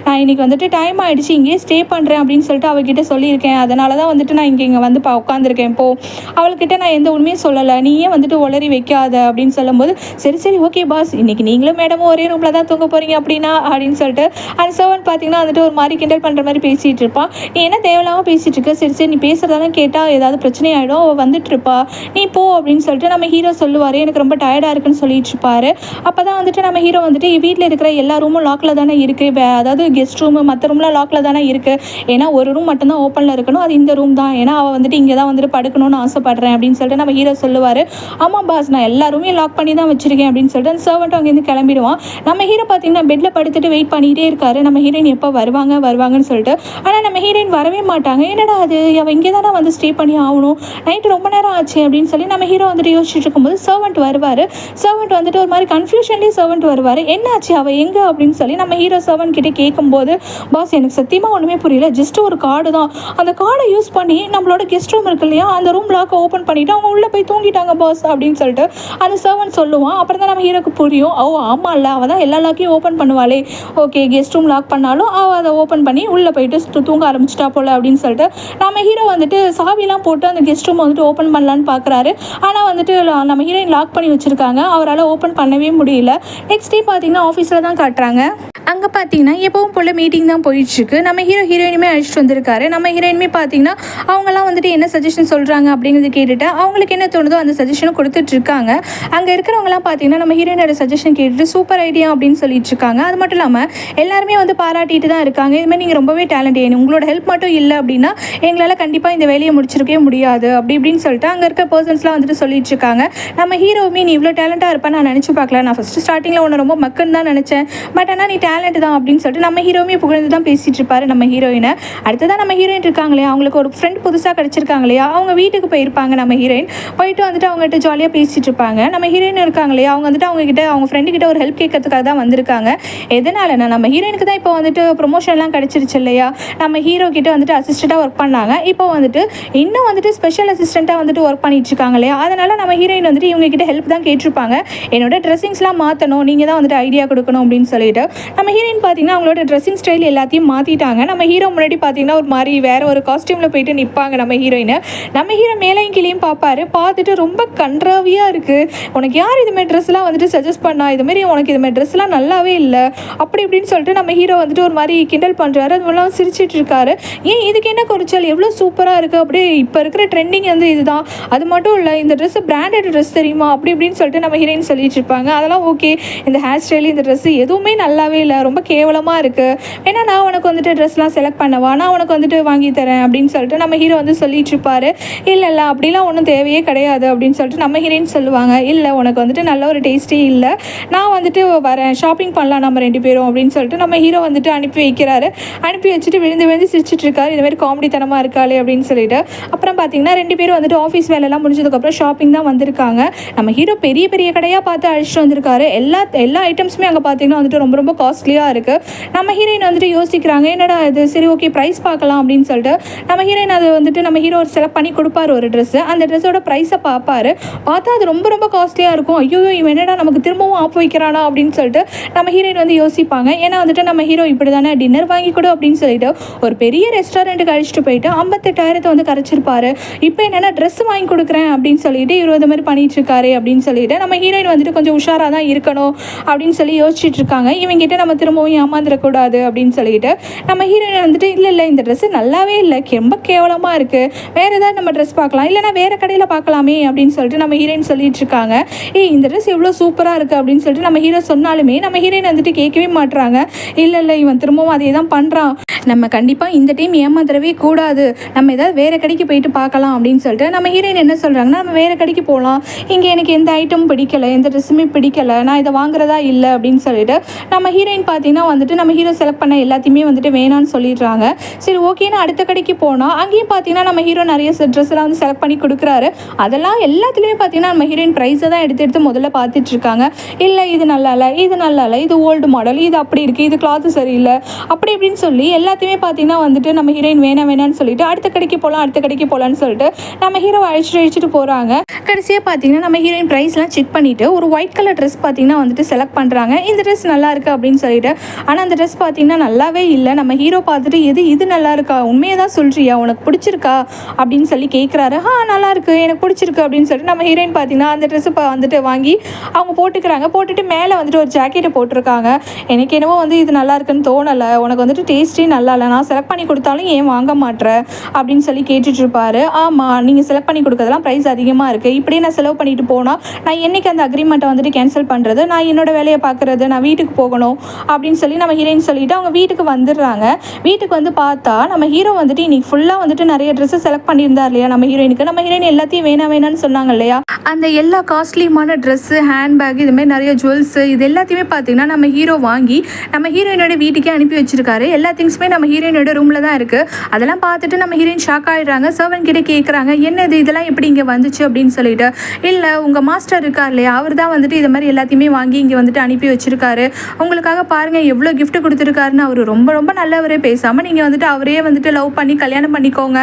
நான் இன்றைக்கி வந்துட்டு டைம் ஆகிடுச்சு இங்கேயே ஸ்டே பண்ணுறேன் அப்படின்னு சொல்லிட்டு அவகிட்ட சொல்லியிருக்கேன், அதனால தான் வந்துட்டு நான் இங்கே வந்து உட்காந்துருக்கேன், இப்போது அவள்கிட்ட நான் எந்த உண்மையும் சொல்லலை, நீயே வந்துட்டு உளறி வைக்காத அப்படின்னு சொல்லும்போது சரி ஓகே பாஸ் இன்றைக்கி நீங்களும் மேடமும் ஒரே ரூமில் தான் தூங்க போகிறீங்க அப்படின்னா அப்படின்னு சொல்லிட்டு அந்த சர்வெண்ட் பார்த்தீங்கன்னா வந்துட்டு ஒரு மாதிரி கிண்டல் பண்ணுற மாதிரி பேசிகிட்டு இருப்பான். நீ என்ன தேவையில்லாமல் பேசிகிட்டு இருக்க, சரி நீ பேசுகிறதெல்லாம் கேட்டால் ஏதாவது பிரச்சனை ஆகிடும், அவள் வந்துட்டு இருப்பா, நீ போ அப்படின்னு சொல்லிட்டு நம்ம ஹீரோ சொல்லுவார். எனக்கு ரொம்ப டயர்டாக இருக்குன்னு சொல்லிட்டு இருப்பாரு. அப்போ தான் வந்துட்டு நம்ம ஹீரோ வந்துட்டு வீட்டில் இருக்கிற எல்லா ரூமும் லாக்கில் தானே இருக்குது, அதாவது கெஸ்ட் ரூமு மற்ற ரூம்லாம் லாக்கில் தானே இருக்குது, ஏன்னா ஒரு ரூம் மட்டும்தான் ஓப்பனில் இருக்கணும், அது இந்த ரூம் தான், ஏன்னா அவள் வந்துட்டு இங்கே தான் வந்துட்டு படுக்கணும்னு ஆசைப்படுறேன் அப்படின்னு சொல்லிட்டு நம்ம ஹீரோ சொல்லுவார். ஆமாம் பாஸ் நான் எல்லா ரூமையும் லாக் பண்ணி தான் வச்சுருக்கேன் அப்படின்னு சொல்லிட்டு அந்த சர்வெண்ட் அங்கேருந்து கிளம்பிடுவான். நம்ம ஹீரோ பார்த்தீங்கன்னா பெட்டில் படுத்துட்டு வெயிட் பண்ணிகிட்டே இருக்காரு, நம்ம ஹீரோயின் எப்போ வருவாங்கன்னு சொல்லிட்டு. ஆனால் நம்ம ஹீரோயின் வரவே மாட்டாங்க. என்னடா அது அவள் இங்கே தானே வந்து ஸ்டே பண்ணி ஆகணும், நைட்டு ரொம்ப நேரம் ஆச்சு அப்படின்னு சொல்லி நம்ம ஹீரோ வந்துட்டு யோசிச்சுட்டு இருக்கும்போது சர்வெண்ட் வருவார். சர்வெண்ட் வந்துட்டு ஒரு மாதிரி கன்ஃபியூஷன்லேயே சர்வெண்ட் வருவார். என்னாச்சு அவள் எங்கே அப்படின்னு சொல்லி நம்ம ஹீரோ சர்வெண்ட் கிட்டே கேட்கும்போது பாஸ் எனக்கு சத்தியமாக ஒன்றுமே புரியல, ஜஸ்ட் ஒரு கார்டு தான், அந்த கார்டை யூஸ் பண்ணி நம்மளோட கெஸ்ட் ரூம் இருக்கு இல்லையா அந்த ரூம் லாக்கை ஓப்பன் பண்ணிவிட்டு அவங்க உள்ளே போய் தூங்கிட்டாங்க பாஸ் அப்படின்னு சொல்லிட்டு அந்த சர்வெண்ட் சொல்லுவான். அப்புறம் தான் நம்ம ஹீரோக்கு புரியும், ஆமாம் இல்லை அவள் தான் எல்லா லாக்கையும் ஓப்பன் பண்ணுவாளே, ஓகே கெஸ்ட் ரூம் லாக் பண்ணாலும் அவள் அதை ஓப்பன் பண்ணி உள்ளே போயிட்டு தூங்க ஆரம்பிச்சிட்டா போல் அப்படின்னு சொல்லிட்டு நம்ம ஹீரோ வந்துட்டு சாவிலாம் போட்டு அந்த கெஸ்ட் ரூம் வந்துட்டு ஓப்பன் பண்ணலான்னு பார்க்குறாரு. ஆனால் வந்துட்டு நம்ம ஹீரோயின் லாக் பண்ணி வச்சுருக்காங்க, அவரால் ஓப்பன் பண்ணவே முடியல. நெக்ஸ்ட் டே பார்த்தீங்கன்னா ஆஃபீஸில் தான் காட்டுறாங்க. அங்கே பார்த்தீங்கன்னா எப்பவும் போல் மீட்டிங் தான் போயிட்டுருக்கு. நம்ம ஹீரோயினுமே அழைச்சிட்டு வந்திருக்காரு. நம்ம ஹீரோயினுமே பார்த்தீங்கன்னா அவங்களாம் வந்துட்டு என்ன சஜஷன் சொல்கிறாங்க அப்படிங்கிறது கேட்டுட்டு அவங்களுக்கு என்ன தோணுதோ அந்த சஜஷனை கொடுத்துட்ருக்காங்க. அங்கே இருக்கிறவங்களாம் பார்த்தீங்கன்னா நம்ம ஹீரோயினோட சஜஷன் கேட்டுட்டு சூப்பர் ஐடியா அப்படின்னு சொல்லிட்டு இருக்காங்க. அது மட்டும் இல்லாமல் எல்லாருமே வந்து பாராட்டிட்டு தான் இருக்காங்க. இதுமாதிரி நீங்கள் ரொம்பவே டேலண்ட், உங்களோட ஹெல்ப் மட்டும் இல்லை அப்படின்னா எங்களால் கண்டிப்பாக இந்த வேலையை முடிச்சிருக்கவே முடியாது அப்படி இப்படின்னு சொல்லிட்டு அங்கே இருக்க பர்சன்ஸ்லாம் வந்துட்டு சொல்லிட்டு இருக்காங்க. நம்ம ஹீரோவுமே நீ இவ்வளோ டேலண்ட்டாக இருப்பேன் நான் நினச்சி பார்க்கல, நான் ஃபஸ்ட்டு ஸ்டார்டிங்கில் உன்னை ரொம்ப மக்குன்னு தான் நினச்சேன், பட் ஆனால் நீ டேலண்ட் தான் அப்படின்னு சொல்லிட்டு நம்ம ஹீரோவுமே புகழ்ந்து தான் பேசிகிட்டு இருப்பாரு நம்ம ஹீரோயினை. அடுத்ததான் நம்ம ஹீரோயின் இருக்காங்களே அவங்களுக்கு ஒரு ஃப்ரெண்ட் புதுசாக கிடச்சிருக்காங்க இல்லையா, அவங்க வீட்டுக்கு போயிருப்பாங்க. நம்ம ஹீரோயின் போயிட்டு வந்துட்டு அவங்ககிட்ட ஜாலியாக பேசிகிட்டு இருப்பாங்க. நம்ம ஹீரோயின் இருக்காங்க இல்லையா அவங்க வந்துட்டு அவங்ககிட்ட அவங்க ஃப்ரெண்டுக்கிட்ட ஒரு ஹெல்ப் கேட்கறதுக்காக தான் வந்திருக்காங்க. எதனாலனா நம்ம ஹீரோயினுக்கு தான் இப்போ வந்துட்டு ப்ரொமோஷன்லாம் கிடச்சிருச்சு இல்லையா, நம்ம ஹீரோ கிட்ட வந்துட்டு அசிஸ்டண்ட்டாக ஒர்க் பண்ணாங்க, இப்போ வந்துட்டு இன்னும் வந்துட்டு ஸ்பெஷல் அசிஸ்டண்ட்டாக வந்துட்டு ஒர்க் பண்ணிட்டு இருக்காங்க இல்லையா, அதனால் நம்ம ஹீரோயின் வந்துட்டு இவங்க கிட்ட ஹெல்ப் தான் கேட்டிருப்பாங்க. என்னோட ட்ரெஸ்ஸிங்ஸ்லாம் மாற்றணும், நீங்கள் தான் வந்துட்டு ஐடியா கொடுக்கணும் அப்படின்னு சொல்லிட்டு நம்ம ஹீரோயின் பார்த்தீங்கன்னா அவங்களோட ட்ரெஸ்ஸிங் ஸ்டைல் எல்லாத்தையும் மாற்றிட்டாங்க. நம்ம ஹீரோ முன்னாடி பார்த்தீங்கன்னா ஒரு மாதிரி வேறு ஒரு காஸ்டியூமில் போயிட்டு இருப்பாங்க நம்ம ஹீரோயின். நம்ம ஹீரோ மேலையும் கீழையும் பார்ப்பாரு. பார்த்துட்டு ரொம்ப கன்றாவியாக இருக்குது, உனக்கு யார் இதுமாதிரி ட்ரெஸ்லாம் வந்துட்டு சஜஸ்ட் பண்ணா, இதுமாரி உனக்கு இதுமாதிரி ட்ரெஸ்லாம் நல்லாவே இல்லை அப்படி இப்படின்னு சொல்லிட்டு நம்ம ஹீரோ வந்துட்டு ஒரு மாதிரி கிண்டல் பண்ணுறாரு. அது மூலம் சிரிச்சிட்டு இருக்காரு. ஏன் இதுக்கு என்ன குறைச்சல், எவ்வளோ சூப்பராக இருக்குது, அப்படியே இப்போ இருக்கிற ட்ரெண்டிங் வந்து இதுதான், அது மட்டும் இல்லை இந்த ட்ரெஸ்ஸு பிராண்டட் ட்ரெஸ் தெரியுமா அப்படி இப்படின்னு சொல்லிட்டு நம்ம ஹீரோயின் சொல்லிட்டு இருப்பாங்க. அதெல்லாம் ஓகே, இந்த ஹேர் ஸ்டைல் இந்த ட்ரெஸ்ஸு எதுவுமே நல்லாவே இல்லை, ரொம்ப கேவலமாக இருக்குது, ஏன்னா நான் உனக்கு வந்துட்டு ட்ரெஸ்லாம் செலக்ட் பண்ணவா, நான் உனக்கு வந்துட்டு வாங்கி தரேன் அப்படின்னு சொல்லிட்டு நம்ம ஹீரோ வந்து சொல்லிட்டு இருப்பாரு. இல்லை அப்படிலாம் ஒன்றும் தேவையே கிடையாது அப்படின்னு சொல்லிட்டு நம்ம ஹீரோயின் சொல்லுவாங்க. இல்லை உனக்கு வந்துட்டு நல்ல ஒரு டேஸ்ட்டே இல்லை, நான் வந்துட்டு வரேன், ஷாப்பிங் பண்ணலாம் நம்ம 2 பேரும் அப்படின்னு சொல்லிட்டு நம்ம ஹீரோ வந்துட்டு அனுப்பி வைக்கிறாரு. அனுப்பி வச்சுட்டு விழுந்து சிரிச்சிட்டு இருக்காரு, இதுமாதிரி காமெடித்தனமாக இருக்காளே அப்படின்னு சொல்லிட்டு. அப்புறம் பார்த்தீங்கன்னா 2 பேரும் வந்துட்டு ஆஃபீஸ் வேலையெல்லாம் முடிஞ்சதுக்கப்புறம் ஷாப்பிங் தான் வந்திருக்காங்க. நம்ம ஹீரோ பெரிய பெரிய கடையாக பார்த்து அழைச்சிட்டு வந்திருக்காரு. எல்லா ஐட்டம்ஸுமே அங்கே பார்த்தீங்கன்னா வந்துட்டு ரொம்ப ரொம்ப காஸ்ட்லியாக இருக்குது. நம்ம ஹீரோயின் வந்துட்டு யோசிக்கிறாங்க, என்னடா இது, சரி ஓகே ப்ரைஸ் பார்க்கலாம் அப்படின்னு சொல்லிட்டு நம்ம ஹீரோயின் அதை வந்துட்டு நம்ம ஹீரோ செலக்ட் பண்ணி கொடுப்பாரு ஒரு ட்ரெஸ்ஸு. அந்த ட்ரெஸ்ஸோட ப்ரைஸை பார்ப்பாரு. பார்த்தா அது ரொம்ப ரொம்ப காஸ்ட்லியாக இருக்கும். ஐயோ இவன் என்னடா நமக்கு திரும்பவும் ஆப் வைக்கிறானா அப்படின்னு சொல்லிட்டு நம்ம ஹீரோயின் வந்து யோசிப்பாங்க. ஏன்னா வந்துட்டு நம்ம ஹீரோ இப்படி தானே டின்னர் வாங்கி கொடு அப்படின்னு சொல்லிட்டு ஒரு பெரிய ரெஸ்டாரண்ட்டுக்கு அழைச்சிட்டு போயிட்டு 58,000 வந்து கரைச்சிருப்பாரு. இப்போ என்னென்னா ட்ரெஸ் வாங்கி கொடுக்குறேன் அப்படின்னு சொல்லிட்டு இவர் இந்த மாதிரி பண்ணிட்டு இருக்காரு அப்படின்னு சொல்லிட்டு நம்ம ஹீரோயின் வந்துட்டு கொஞ்சம் உஷாராக தான் இருக்கணும் அப்படின்னு சொல்லி யோசிச்சுட்டு இருக்காங்க. இவங்கிட்ட நம்ம திரும்பவும் ஏமாந்துடக்கூடாது அப்படின்னு சொல்லிட்டு நம்ம ஹீரோயின் வந்துட்டு இல்லை இந்த ட்ரெஸ்ஸு நல்லாவே இல்லை, ரொம்ப கேவலமாக இருக்குது, வேறு ஏதாவது நம்ம ட்ரெஸ் பார்க்கலாம், இல்லைனா வேறு கடையில் பார்க்கலாமே அப்படின்னு சொல்லிட்டு நம்ம ஹீரோயின் சொல்லிட்டு இருக்காங்க. இந்த ட்ரெஸ் எவ்வளோ சூப்பராக இருக்குது அப்படின்னு சொல்லிட்டு நம்ம ஹீரோ சொன்னாலுமே நம்ம ஹீரோயின் வந்துட்டு கேட்கவே மாட்டுறாங்க. இல்லை இவன் திரும்பவும் அதே தான் பண்ணுறான், நம்ம கண்டிப்பாக இந்த டைம் ஏமாந்துடவே கூடாது, நம்ம ஏதாவது வேறு கடைக்கு போயிட்டு பார்க்கலாம் அப்படின்னு சொல்லிட்டு நம்ம ஹீரோயின் என்ன சொல்கிறாங்கன்னா, நம்ம வேறு கடைக்கு போகலாம், இங்கே எனக்கு எந்த ஐட்டமும் பிடிக்கலை, எந்த ட்ரெஸ்ஸுமே பிடிக்கலை, நான் இதை வாங்குறதா இல்லை அப்படின்னு சொல்லிட்டு நம்ம ஹீரோயின் பார்த்தீங்கன்னா வந்துட்டு நம்ம ஹீரோ செலக்ட் பண்ண எல்லாத்தையுமே வந்துட்டு வேணான்னு சொல்லிடுறாங்க. சரி ஓகேன்னு அடுத்த கடைக்கு போனால் அங்கேயும் பார்த்தீங்கன்னா நம்ம ஹீரோ நிறைய ட்ரெஸ்ஸெல்லாம் வந்து செலக்ட் பண்ணி கொடுக்குறாரு. அதெல்லாம் எல்லாத்துலேயுமே பார்த்தீங்கன்னா நம்ம ஹீரோயின் ப்ரைஸை தான் எடுத்து முதல்ல பார்த்துட்டு இருக்காங்க. இல்லை இது நல்லா இல்லை, இது ஓல்டு மாடல், இது அப்படி இருக்குது, இது கிளாத்து சரியில்லை அப்படி இப்படின்னு சொல்லி எல்லாத்தையுமே பார்த்தீங்கன்னா வந்துட்டு நம்ம ஹீரோயின் வேணான்னு சொல்லிட்டு அடுத்த கடைக்கு போகலான்னு சொல்லிட்டு நம்ம ஹீரோ அழைச்சிட்டு போகிறாங்க. கடைசியாக பார்த்தீங்கன்னா நம்ம ஹீரோயின் ப்ரைஸ்லாம் செக் பண்ணிவிட்டு ஒரு ஒயிட் கலர் ட்ரெஸ் பார்த்தீங்கன்னா வந்துட்டு செலக்ட் பண்ணுறாங்க. இந்த ட்ரெஸ் நல்லா இருக்குது அப்படின்னு சொல்லிட்டு. ஆனால் அந்த ட்ரெஸ் பார்த்தீங்கன்னா நல்லாவே இல்லை. நம்ம ஹீரோ பார்த்துட்டு இது நல்லா இருக்கா, உண்மையை தான் சொல்கிறியா, உனக்கு பிடிச்சிருக்கா அப்படின்னு சொல்லி கேட்குறாரு. நல்லா இருக்குது, எனக்கு பிடிச்சிருக்கு அப்படின்னு சொல்லிட்டு நம்ம ஹீரோயின் பார்த்தீங்கன்னா அந்த ட்ரெஸ்ஸை வந்துட்டு வாங்கி அவங்க போட்டுக்கிறாங்க. போட்டுட்டு மேலே வந்துட்டு ஒரு ஜாக்கெட்டை போட்டிருக்காங்க. எனக்கு என்னவோ வந்து இது நல்லா இருக்குன்னு தோணலை, உனக்கு வந்துட்டு டேஸ்ட்டே நல்லா இல்லை, நான் செலக்ட் பண்ணி கொடுத்தாலும் ஏன் வாங்க மாட்டேன் அப்படின்னு சொல்லி கேட்டுட்ருப்பாரு. ஆமாம், நீங்கள் செலக்ட் பண்ணி கொடுக்கறதெல்லாம் ப்ரைஸ் அதிகமாக இருக்குது, இப்படியே நான் செலவு பண்ணிட்டு போனால் நான் என்றைக்கு அந்த அக்ரிமெண்ட்டை வந்துட்டு கேன்சல் பண்ணுறது, நான் என்னோடய வேலையை பார்க்குறது, நான் வீட்டுக்கு போகணும் அப்படின்னு சொல்லி நம்ம ஹீரோயின் சொல்லிவிட்டு அவங்க வீட்டுக்கு வந்துடுறாங்க. வீட்டுக்கு வந்து பார்த்தா நம்ம ஹீரோ வந்துட்டு இன்றைக்கி ஃபுல்லாக வந்துட்டு நிறைய ட்ரெஸ்ஸை செலக்ட் பண்ணியிருந்தார் இல்லையா நம்ம ஹீரோயினுக்கு. நம்ம ஹீரோயின் எல்லாத்தையும் வேணான்னு சொன்னாங்க இல்லையா, அந்த எல்லா காஸ்ட்லியான ட்ரெஸ்ஸு, ஹேண்ட்பேக், இதுமாதிரி நிறைய ஜுவல்ஸு, இது எல்லாத்தையுமே பார்த்தீங்கன்னா நம்ம ஹீரோ வாங்கி நம்ம ஹீரோயினோட வீட்டுக்கே அனுப்பி வச்சிருக்காரு. எல்லா திங்ஸுமே நம்ம ஹீரோயினோட ரூமில் தான் இருக்குது. அதெல்லாம் பார்த்துட்டு நம்ம ஹீரோயின் ஷாக் ஆகிடுறாங்க. சர்வன் கிட்டே கேட்குறாங்க, என்னது இதெல்லாம் எப்படி இங்கே வந்துச்சு அப்படின்னு சொல்லிட்டு. இல்லை உங்கள் மாஸ்டர் இருக்கார் இல்லையா, அவர் தான் வந்துட்டு இது மாதிரி எல்லாத்தையுமே வாங்கி இங்கே வந்துட்டு அனுப்பி வச்சிருக்காரு, உங்களுக்காக பாருங்கள் எவ்வளோ கிஃப்ட் கொடுத்துருக்காருன்னு. அவர் ரொம்ப ரொம்ப நல்லவரே, பேசாமல் நீங்கள் வந்துட்டு அவரே வந்துட்டு லவ் பண்ணி கல்யாணம் பண்ணிக்கோங்க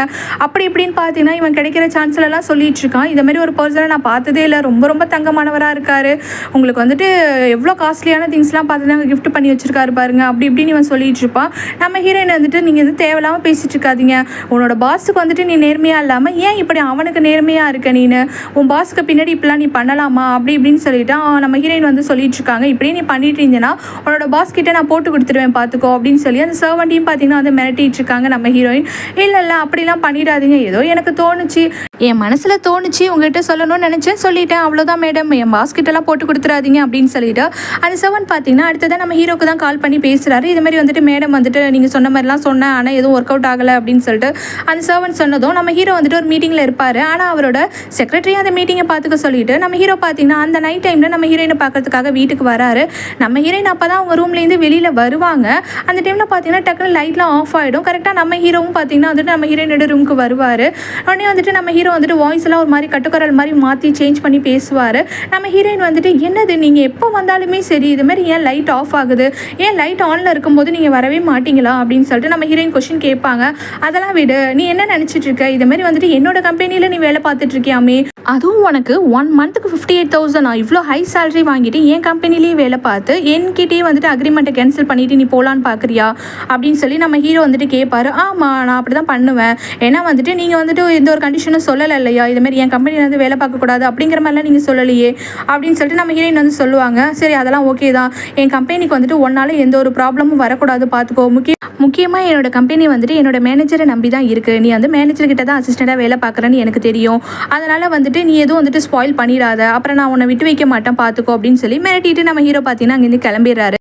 அப்படி இப்படின்னு பார்த்தீங்கன்னா இவன் கிடைக்கிற சான்ஸ்லலாம் சொல்லிட்டு இருக்கான். இது மாதிரி ஒரு பர்சனை நான் பார்த்ததே இல்லை, ரொம்ப ரொம்ப தங்கமானவராக இருக்கார், உங்களுக்கு வந்துட்டு எவ்வளோ காஸ்ட்லியான திங்ஸ்லாம் பார்த்து தான் கிஃப்ட் பண்ணி வச்சிருக்காரு பாருங்க அப்படி இப்படின்னு இவன் சொல்லிட்டு இருப்பான். நம்ம ஹீரோயின் வந்துட்டு நீங்கள் வந்து தேவையில்லாமல் பேசிட்டு இருக்காதீங்க, உன்னோட பாஸுக்கு வந்துட்டு நீ நேர்மையாக இல்லாமல் ஏன் இப்படி அவனுக்கு நேர்மையாக இருக்க, நீனு உன் பாஸுக்கு பின்னாடி இப்படிலாம் நீ பண்ணலாமா அப்படி இப்படின்னு சொல்லிட்டு நம்ம ஹீரோயின் வந்து சொல்லிட்டு இருக்காங்க. இப்படியே நீ பண்ணிட்டு இருந்தீங்கன்னா உன்னோட பாஸ் கிட்ட நான் போட்டு கொடுத்துருவேன் பார்த்துக்கோ அப்படின்னு சொல்லி அந்த சர்வன்ட்டையும் பார்த்தீங்கன்னா வந்து மிரட்டிட்டு இருக்காங்க நம்ம ஹீரோயின். இல்லை அப்படிலாம் பண்ணிடாதீங்க, ஏதோ எனக்கு தோணுச்சு, என் மனசில் தோணுச்சு, உங்கள்கிட்ட சொல்லணும்னு நினச்சேன், சொல்லிட்டேன், அவ்வளோதான் மேடம், என் பாஸ் கிட்டலாம் போட்டு கொடுத்துறாதீங்க அப்படின்னு சொல்லிட்டு அந்த சர்வன் பார்த்தீங்கன்னா அடுத்ததான் நம்ம ஹீரோக்கு தான் கால் பண்ணி பேசுகிறாரு. இது மாதிரி வந்துட்டு மேடம் வந்துட்டு நீங்கள் சொன்ன மாதிரிலாம் சொன்னேன், ஆனால் எதுவும் ஒர்க் அவுட் ஆகலை அப்படின்னு சொல்லிட்டு அந்த சர்வன் சொன்னதும் நம்ம ஹீரோ வந்துட்டு ஒரு மீட்டிங்கில் இருப்பார். ஆனால் அவரோட செக்ரட்டரி அந்த மீட்டிங்கை பார்த்துக்க சொல்லிட்டு நம்ம ஹீரோ பார்த்தீங்கன்னா அந்த நைட் டைமில் நம்ம ஹீரோயினை பார்க்கறதுக்காக வீட்டுக்கு வராரு. நம்ம ஹீரோயின் அப்போ தான் அவங்க ரூம்லேருந்து வெளியில் வருவாங்க. அந்த டைமில் பார்த்தீங்கன்னா டக்குனு லைட்லாம் ஆஃப் ஆகிடும். கரெக்டாக நம்ம ஹீரோவும் பார்த்தீங்கன்னா வந்துட்டு நம்ம ஹீரோயினோட ரூமுக்கு வருவார். உடனே வந்துட்டு நம்ம ஹீரோ வந்துட்டு வாய்ஸ் எல்லாம் ஒரு மாதிரி கட்டுக்கரல் மாதிரி மாற்றி சேஞ்ச் பண்ணி பேசுவார். நம்ம ஹீரோயின் வந்துட்டு என்னது நீங்கள் எப்போ வந்தாலுமே சரி இது மாதிரி ஏன் லைட் ஆஃப் ஆகுது, ஏன் லைட் ஆனில் இருக்கும்போது நீங்கள் வரவே மாட்டீங்களா அப்படின்னு சொல்லிட்டு நம்ம ஹீரோயின் கொஸ்டின் கேட்பாங்க. அதெல்லாம் விடு, நீ என்ன நினச்சிட்டு இருக்க, இது மாதிரி வந்துட்டு என்னோட கம்பெனியில் நீ வேலை பார்த்துட்டு இருக்கியாமே அதுவும் உனக்கு 1 மந்த்துக்கு 58,000 இவ்வளோ ஹை சேலரி வாங்கிட்டு என் கம்பெனிலேயே வேலை பார்த்து என்கிட்டயே வந்துட்டு அக்ரிமெண்ட்டை கேன்சல் பண்ணிவிட்டு நீ போகலான்னு பார்க்குறியா அப்படின்னு சொல்லி நம்ம ஹீரோ வந்துட்டு கேட்பாரு. ஆமாம், நான் அப்படி தான் பண்ணுவேன். ஏன்னா வந்துட்டு நீங்கள் வந்துட்டு எந்த ஒரு கண்டிஷனும் சொல்லலை இல்லையா, இதுமாரி என் கம்பெனியில் வந்து வேலை பார்க்கக்கூடாது அப்படிங்கிற மாதிரிலாம் நீங்கள் சொல்லலையே அப்படின்னு சொல்லிட்டு நம்ம ஹீரோயின் வந்து சொல்லுவாங்க. சரி, அதெல்லாம் ஓகே தான். என் கம்பெனிக்கு வந்துட்டு ஒன்றால் எந்த ஒரு ப்ராப்ளமும் வரக்கூடாது பார்த்துக்கோ. முக்கியமாக என்னோட கம்பெனி வந்துட்டு என்னோட மேனேஜரை நம்பி தான் இருக்குது. நீ வந்து மேனேஜர்கிட்ட தான் அசிஸ்டண்ட்டாக வேலை பார்க்குறேன்னு எனக்கு தெரியும். அதனால் வந்துட்டு நீ எதுவும் வந்துட்டு ஸ்பாயில் பண்ணிடாத, அப்புறம் நான் உன்னை விட்டு வைக்க மாட்டேன் பார்த்துக்கோ அப்படின்னு சொல்லி மிரட்டிட்டு நம்ம ஹீரோ பார்த்தீங்கன்னா அங்கேருந்து கிளம்பிடுறாரு.